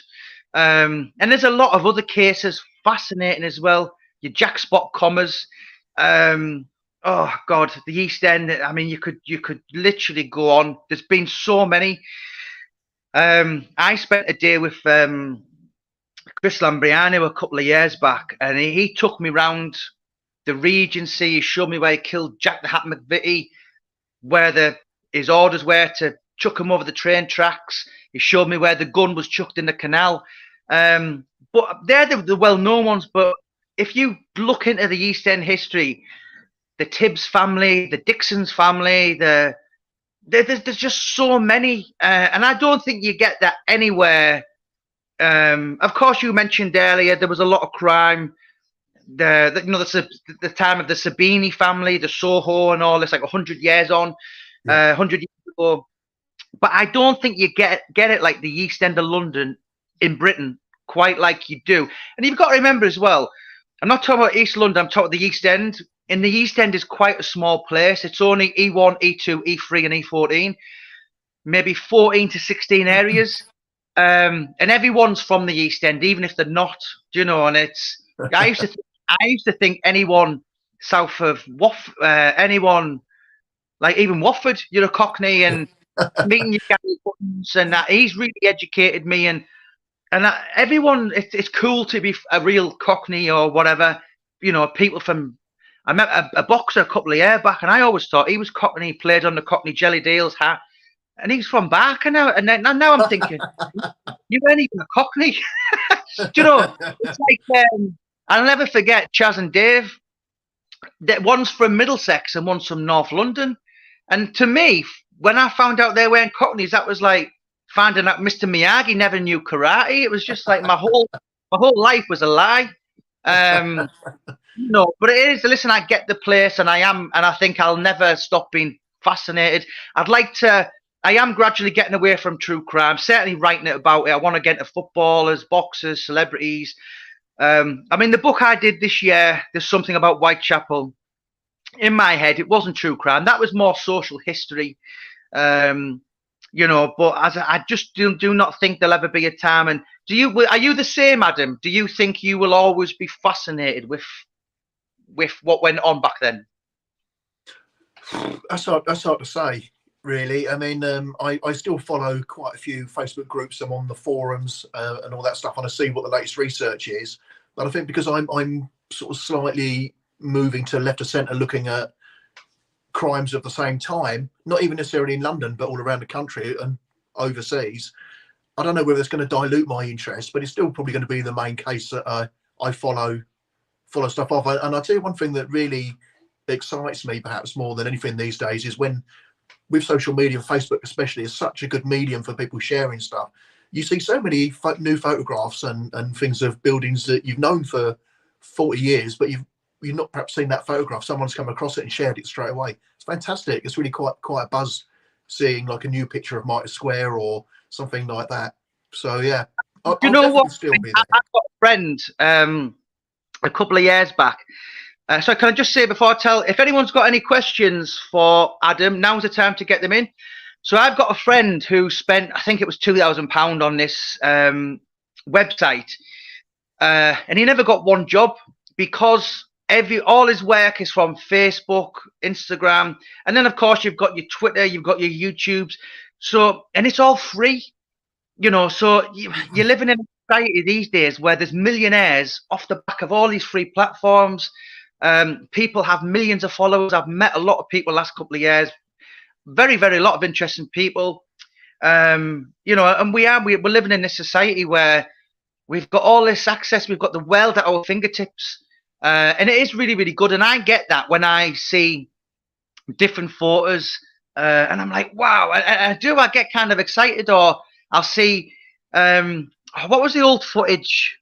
And there's a lot of other cases fascinating as well. Your Jack Spot commas. Oh God, the East End. I mean, you could literally go on. There's been so many. I spent a day with Chris Lambriano a couple of years back, and he took me round the Regency. He showed me where he killed Jack the Hat McVitie, where his orders were to chuck him over the train tracks. He showed me where the gun was chucked in the canal. But they're the well-known ones. But if you look into the East End history, the Tibbs family, the Dixon's family, there's just so many, and I don't think you get that anywhere. Of course, you mentioned earlier there was a lot of crime. The time of the Sabini family, the Soho, and all this, like 100 years on, 100 years ago. But I don't think you get it like the East End of London in Britain, quite like you do. And you've got to remember as well, I'm not talking about East London, I'm talking about the East End. And the East End is quite a small place. It's only E1, E2, E3, and E14, maybe 14 to 16 areas. And everyone's from the East End, even if they're not, and it's, I used to think anyone south of anyone, like even Watford, Cockney, and meeting you Gary Buttons, and that he's really educated me, and everyone, it's cool to be a real Cockney or whatever, people from. I met a boxer a couple of years back, and I always thought he was Cockney. He played on the Cockney Jelly Deals hat, and he's from Barker now. And now I'm thinking, you weren't even a Cockney. It's like I'll never forget Chaz and Dave. One's from Middlesex and one's from North London. And to me, when I found out they weren't Cockneys, that was like finding out Mr. Miyagi never knew karate. It was just like my whole life was a lie. No, but it is. Listen, I get the place, and I think I'll never stop being fascinated. I am gradually getting away from true crime. Certainly writing it about it. I want to get into footballers, boxers, celebrities. I mean, the book I did this year, there's something about Whitechapel. In my head, it wasn't true crime. That was more social history. But I just do not think there'll ever be a time. And are you the same, Adam? Do you think you will always be fascinated with what went on back then? That's hard to say, really. I mean, I still follow quite a few Facebook groups. I'm on the forums and all that stuff, and I see what the latest research is. But I think because I'm sort of slightly moving to left of centre, looking at crimes of the same time, not even necessarily in London, but all around the country and overseas. I don't know whether it's going to dilute my interest, but it's still probably going to be the main case that I follow stuff off. And I'll tell you one thing that really excites me perhaps more than anything these days is when, with social media, Facebook especially, is such a good medium for people sharing stuff. You see so many new photographs and things of buildings that you've known for 40 years, but you've not perhaps seen that photograph. Someone's come across it and shared it straight away. It's fantastic. It's really quite a buzz seeing like a new picture of Mitre Square or something like that. So yeah, I'll definitely still be there. I've got a friend a couple of years back. So can I just say before I tell, if anyone's got any questions for Adam, now's the time to get them in. So I've got a friend who spent, I think it was £2,000 on this website, and he never got one job because all his work is from Facebook, Instagram, and then of course you've got your Twitter, you've got your YouTubes. So, and it's all free, so you're living in a society these days where there's millionaires off the back of all these free platforms. People have millions of followers. I've met a lot of people last couple of years. Very, very lot of interesting people. And we're living in this society where we've got all this access. We've got the world at our fingertips. And it is really, really good. And I get that when I see different photos and I'm like, wow. I get kind of excited, or I'll see, what was the old footage?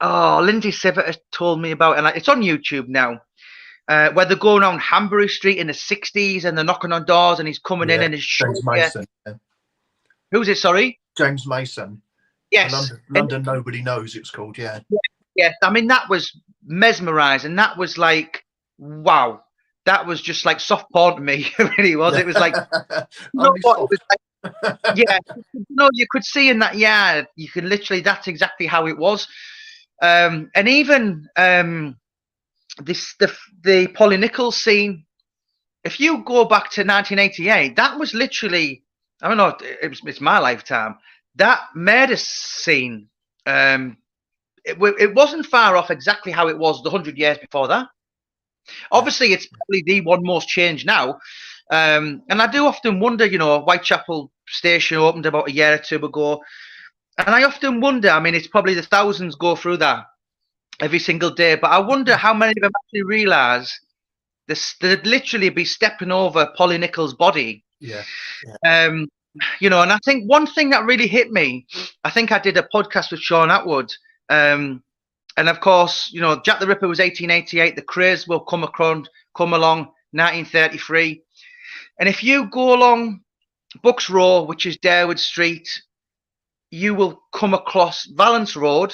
Oh, Lindsay Sievert told me about, and it's on YouTube now, where they're going around Hanbury Street in the 60s and they're knocking on doors and he's coming in and his James Mason. Yeah. Who's it, sorry? James Mason. Yes. London Nobody Knows, it's called, yeah. Yes, I mean, that was mesmerizing. That was like, wow. That was just like soft porn to me. It really was. It was like, you could see in that yard, you could literally, that's exactly how it was. And even the Polly Nichols scene, if you go back to 1988, that was literally, I don't know, it's my lifetime. That murder scene, it wasn't far off exactly how it was the 100 years before that. Obviously, it's probably the one most changed now. And I do often wonder, Whitechapel station opened about a year or two ago. And I often wonder, I mean, it's probably the thousands go through that every single day, but I wonder how many of them actually realise they'd literally be stepping over Polly Nichols' body. Yeah. And I think one thing that really hit me, I think I did a podcast with Sean Atwood. And of course, Jack the Ripper was 1888. The craze will come along 1933. And if you go along Bucks Row, which is Darewood Street, you will come across Valence Road.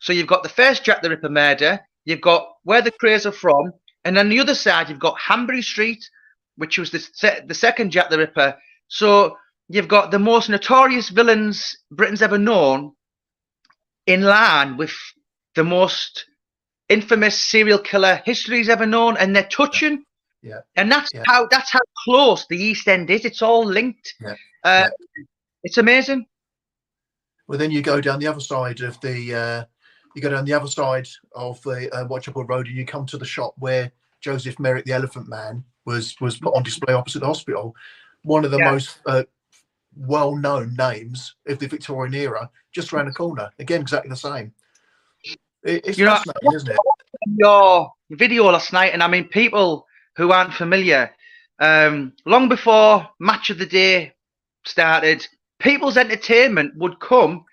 So you've got the first Jack the Ripper murder. You've got where the craze are from. And on the other side, you've got Hanbury Street, which was the second Jack the Ripper. So you've got the most notorious villains Britain's ever known in line with the most infamous serial killer history's ever known, and they're touching. Yeah. And that's how close the East End is. It's all linked. Yeah. It's amazing. Well, then you go down the other side of the Whitechapel Road, and you come to the shop where Joseph Merrick, the Elephant Man, was put on display opposite the hospital. One of the most well-known names of the Victorian era, just around the corner. Again, exactly the same. It's fascinating, isn't it? Your video last night, and I mean, people who aren't familiar, long before Match of the Day started, people's entertainment would come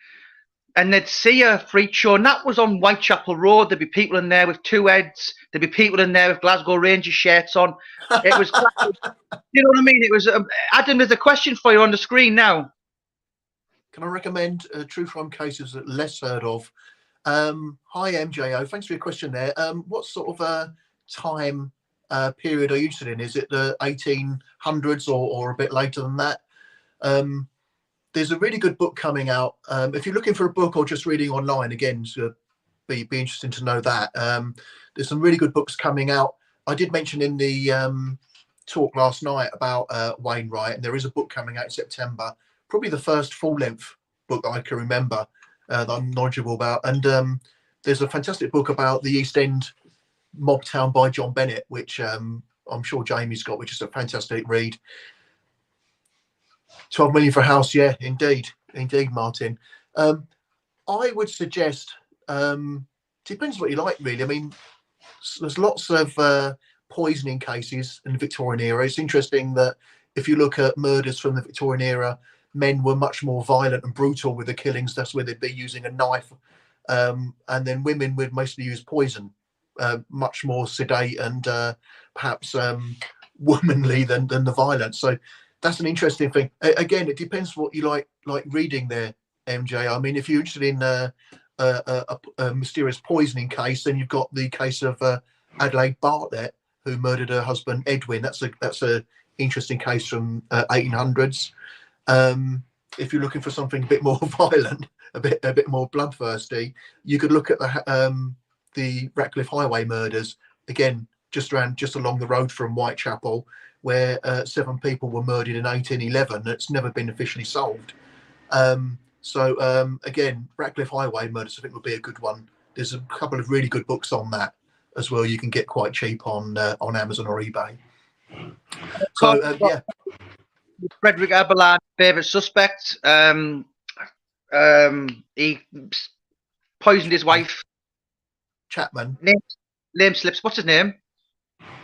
and they'd see a freak show, and that was on Whitechapel Road. There'd be people in there with two heads. There'd be people in there with Glasgow Rangers shirts on. It was, you know what I mean? It was, Adam, there's a question for you on the screen now. Can I recommend true crime cases that less heard of? Hi, MJO. Thanks for your question there. What sort of time period are you interested in? Is it the 1800s or a bit later than that? There's a really good book coming out. If you're looking for a book or just reading online, again, so be interesting to know that. There's some really good books coming out. I did mention in the talk last night about Wainwright, and there is a book coming out in September, probably the first full-length book that I can remember that I'm knowledgeable about. And there's a fantastic book about the East End mob town by John Bennett, which I'm sure Jamie's got, which is a fantastic read. 12 million for a house, yeah, indeed, Martin. I would suggest, depends what you like, really. I mean, there's lots of poisoning cases in the Victorian era. It's interesting that if you look at murders from the Victorian era, men were much more violent and brutal with the killings. That's where they'd be using a knife, and then women would mostly use poison, much more sedate and perhaps womanly than the violence. So that's an interesting thing. Again, it depends what you like reading there, MJ. I mean, if you're interested in a mysterious poisoning case, then you've got the case of Adelaide Bartlett, who murdered her husband Edwin. That's a interesting case from 1800s. If you're looking for something a bit more violent, a bit more bloodthirsty, you could look at the Ratcliffe Highway murders. Again, just along the road from Whitechapel, where 7 people were murdered in 1811. It's never been officially solved. So again, Ratcliffe Highway murders, I think, would be a good one. There's a couple of really good books on that as well. You can get quite cheap on Amazon or eBay. So yeah, Frederick Aberline, favourite suspect. He poisoned his wife. Chapman. Name slips. What's his name?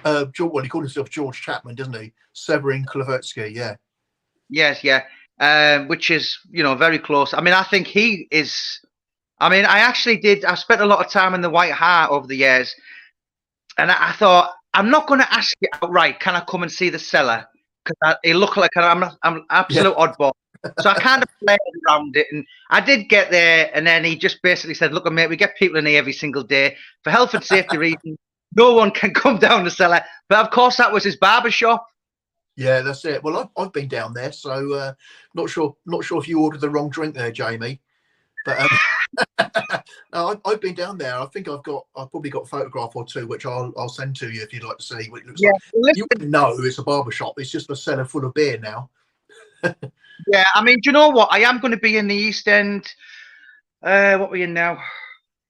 Well, he called himself George Chapman, doesn't he? Severin Klavotsky, yeah. Yes, yeah. Which is, very close. I mean, I think he is. I mean, I spent a lot of time in the White Hart over the years, and I thought, I'm not going to ask you outright, can I come and see the cellar? Because he looked like I'm an absolute oddball. So I kind of played around it, and I did get there, and then he just basically said, look, mate, we get people in here every single day for health and safety reasons. No one can come down the cellar. But of course, that was his barber shop. Yeah, that's it. Well, I've been down there, so not sure if you ordered the wrong drink there, Jamie. But no, I've been down there. I think I've probably got a photograph or two, which I'll send to you if you'd like to see what it looks like. You wouldn't know it's a barber shop. It's just a cellar full of beer now. Yeah, I mean, do you know what? I am going to be in the East End. What are we in now?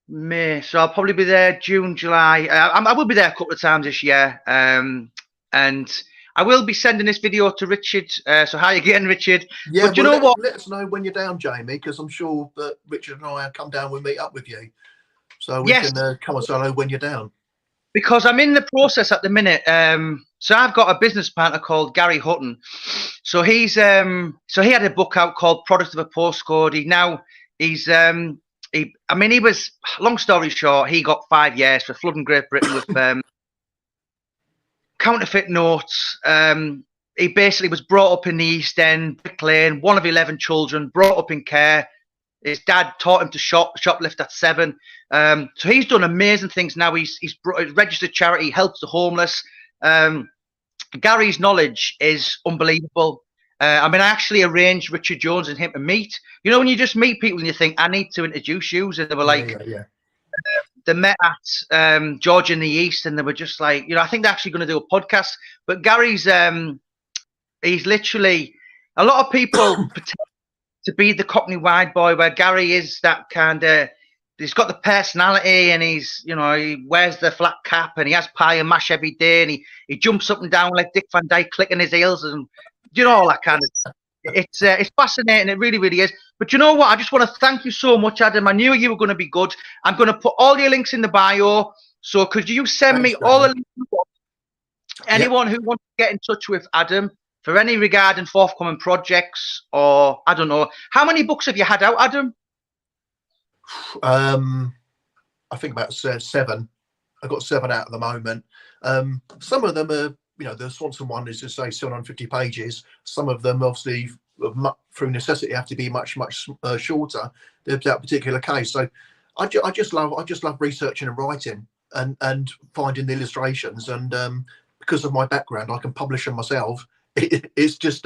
May. So I'll probably be there June, July. I will be there a couple of times this year. And I will be sending this video to Richard. So hi again, Richard. Yeah, but you know what? Let us know when you're down, Jamie, because I'm sure that Richard and I come down. We'll meet up with you, so we can come and say hello when you're down. Because I'm in the process at the minute. So I've got a business partner called Gary Hutton. So he had a book out called Product of a Postcode. He was, long story short, he got 5 years for flooding Great Britain with counterfeit notes. He basically was brought up in the East End, Brick Lane, one of 11 children, brought up in care. His dad taught him to shoplift at 7. So he's done amazing things now. He's registered charity, helps the homeless. Gary's knowledge is unbelievable. I actually arranged Richard Jones and him to meet. You know, when you just meet people and you think, I need to introduce you. And they were like, they met at George in the East, and they were just like, I think they're actually going to do a podcast. But Gary's, he's literally, a lot of people pretend to be the Cockney wide boy, where Gary is that kind of, he's got the personality, and he's, he wears the flat cap, and he has pie and mash every day, and he jumps up and down like Dick Van Dyke, clicking his heels, and all that kind of stuff. It's fascinating. It really, really is. But you know what? I just want to thank you so much, Adam. I knew you were going to be good. I'm going to put all your links in the bio. So could you send me all the links you want? Anyone who wants to get in touch with Adam, for any regarding forthcoming projects, or I don't know, how many books have you had out, Adam? I think about 7. I've got 7 out at the moment. Some of them are, the Swanson one is just say 750 pages. Some of them, obviously, through necessity, have to be much shorter. That particular case. So, I just love researching and writing and finding the illustrations. And because of my background, I can publish them myself. It's just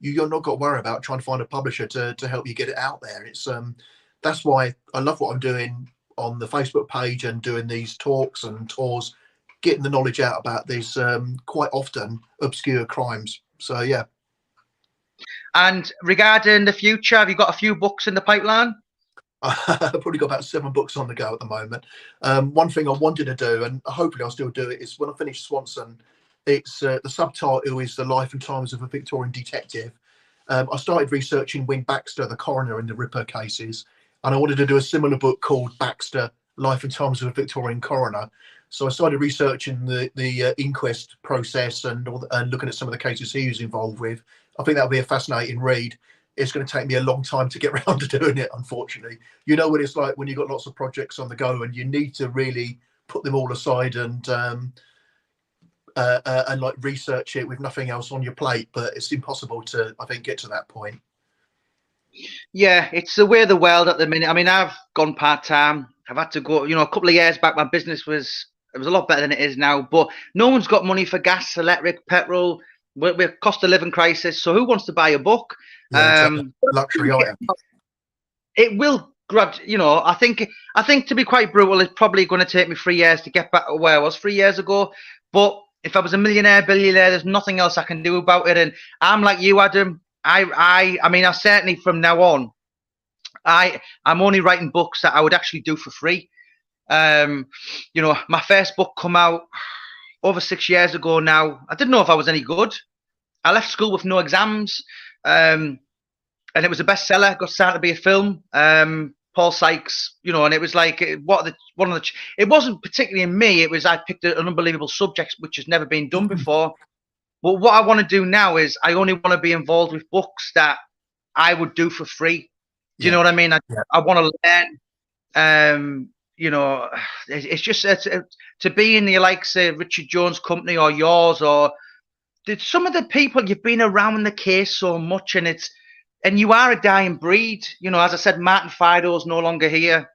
you're not got to worry about trying to find a publisher to help you get it out there. It's that's why I love what I'm doing on the Facebook page and doing these talks and tours, getting the knowledge out about these quite often obscure crimes. So yeah. And regarding the future, have you got a few books in the pipeline? I've probably got about 7 books on the go at the moment. One thing I wanted to do, and hopefully I'll still do it, is when I finish Swanson, it's the subtitle is The Life and Times of a Victorian Detective. I started researching Win Baxter, the coroner in the Ripper cases, and I wanted to do a similar book called Baxter, Life and Times of a Victorian Coroner. So I started researching the inquest process and looking at some of the cases he was involved with. I think that'll be a fascinating read. It's going to take me a long time to get around to doing it, unfortunately. You know what it's like when you've got lots of projects on the go and you need to really put them all aside and like research it with nothing else on your plate. But it's impossible to, I think, get to that point. Yeah, it's the way of the world at the minute. I mean, I've gone part-time. I've had to go, a couple of years back, my business was a lot better than it is now. But no one's got money for gas, electric, petrol. We're cost of living crisis. So who wants to buy a book? Yeah, luxury item. It will grab, I think to be quite brutal, it's probably going to take me 3 years to get back to where I was 3 years ago. But if I was a millionaire, billionaire, there's nothing else I can do about it. And I'm like you, Adam. I mean, I certainly from now on, I'm only writing books that I would actually do for free. My first book come out over 6 years ago now. I didn't know if I was any good. I left school with no exams, and it was a bestseller. Got started to be a film. Paul Sykes, and it was like it wasn't particularly in me. It was I picked an unbelievable subject which has never been done before. But what I want to do now is I only want to be involved with books that I would do for free. Do you know what I mean? I want to learn. It's just to be in the likes of Richard Jones' company or yours, or some of the people you've been around the case so much, and you are a dying breed. As I said, Martin Fido's no longer here,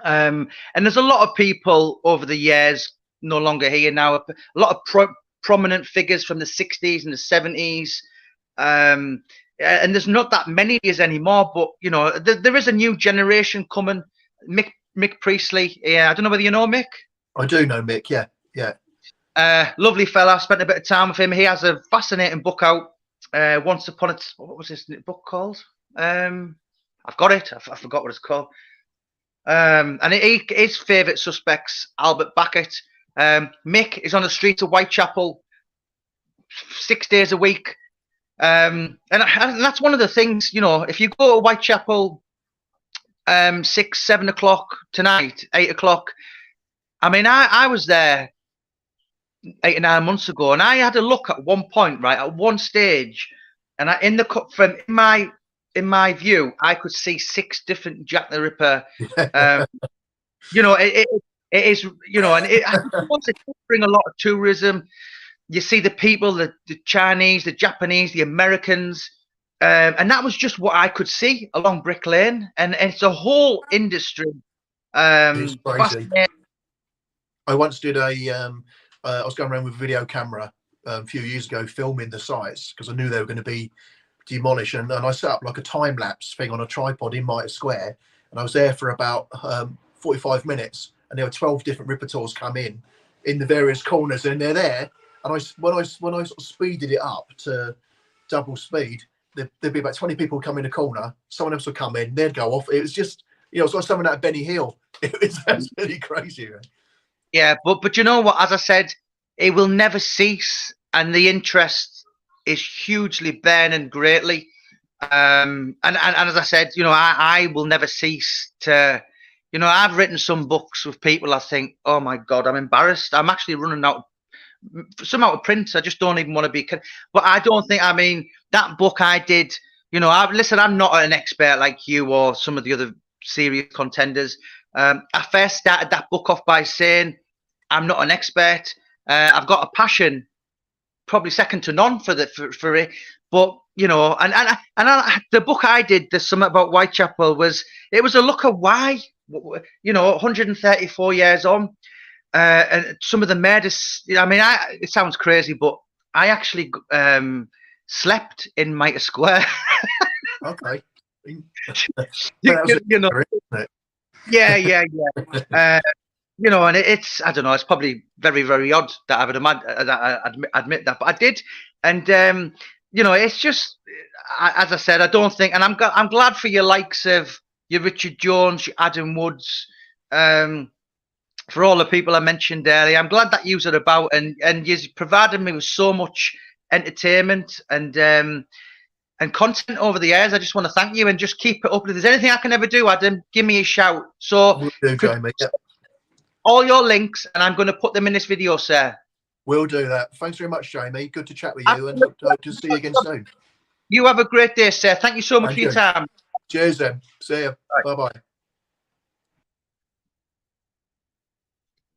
and there's a lot of people over the years no longer here now. A lot of prominent figures from the 60s and the 70s, and there's not that many of us anymore. But there is a new generation coming. Mick Priestley. Yeah, I don't know whether you know Mick. I do know Mick. Yeah. Lovely fella. I spent a bit of time with him. He has a fascinating book out. Once Upon a what was this book called? I've got it. I forgot what it's called. And his favourite suspects, Albert Backett. Mick is on the streets of Whitechapel 6 days a week. And that's one of the things, if you go to Whitechapel 6, 7 o'clock tonight, 8 o'clock. I mean, I was there 8 or 9 months ago, and I had a look at one point, right, at one stage, and in my view, I could see 6 different Jack the Ripper. It is, and it wants to bring a lot of tourism. You see the people, the Chinese, the Japanese, the Americans. And that was just what I could see along Brick Lane, and it's a whole industry. It's crazy. I once did I was going around with a video camera a few years ago, filming the sites because I knew they were going to be demolished, and I set up like a time lapse thing on a tripod in Mitre Square, and I was there for about 45 minutes, and there were 12 different Ripper tours come in the various corners, and they're there. And when I sort of speeded it up to double speed, there'd be about 20 people come in a corner, someone else would come in, they'd go off. It was just, it's like someone out of Benny Hill. It was absolutely crazy, man. Yeah, but you know what? As I said, it will never cease, and the interest is hugely burning greatly. And as I said, I will never cease to, I've written some books with people. I think, oh my God, I'm embarrassed. I'm actually running out some out of print. I just don't even want to be. But I don't think. I mean, that book I did. You know, listen. I'm not an expert like you or some of the other serious contenders. I first started that book off by saying I'm not an expert. I've got a passion, probably second to none for it. But you know, the book I did, there's something about Whitechapel, it was a look at why. You know, 134 years on. And some of the murders. I mean, it sounds crazy, but I actually slept in Mitre Square. Okay. you know, yeah. You know, and it's I don't know. It's probably very, very odd that I would admit that, but I did, and you know, it's just as I said, I don't think, and I'm glad for your likes of your Richard Jones, your Adam Woods. For all the people I mentioned earlier, I'm glad that you're about and you've provided me with so much entertainment and content over the years. I just want to thank you and just keep it up. If there's anything I can ever do, Adam, give me a shout. So will do, Jamie. Yeah. All your links, and I'm going to put them in this video, sir. We'll do that. Thanks very much, Jamie. Good to chat with you, and hope to see you again soon. You have a great day, sir. Thank you so much for your time. Cheers, then. See you. Bye-bye.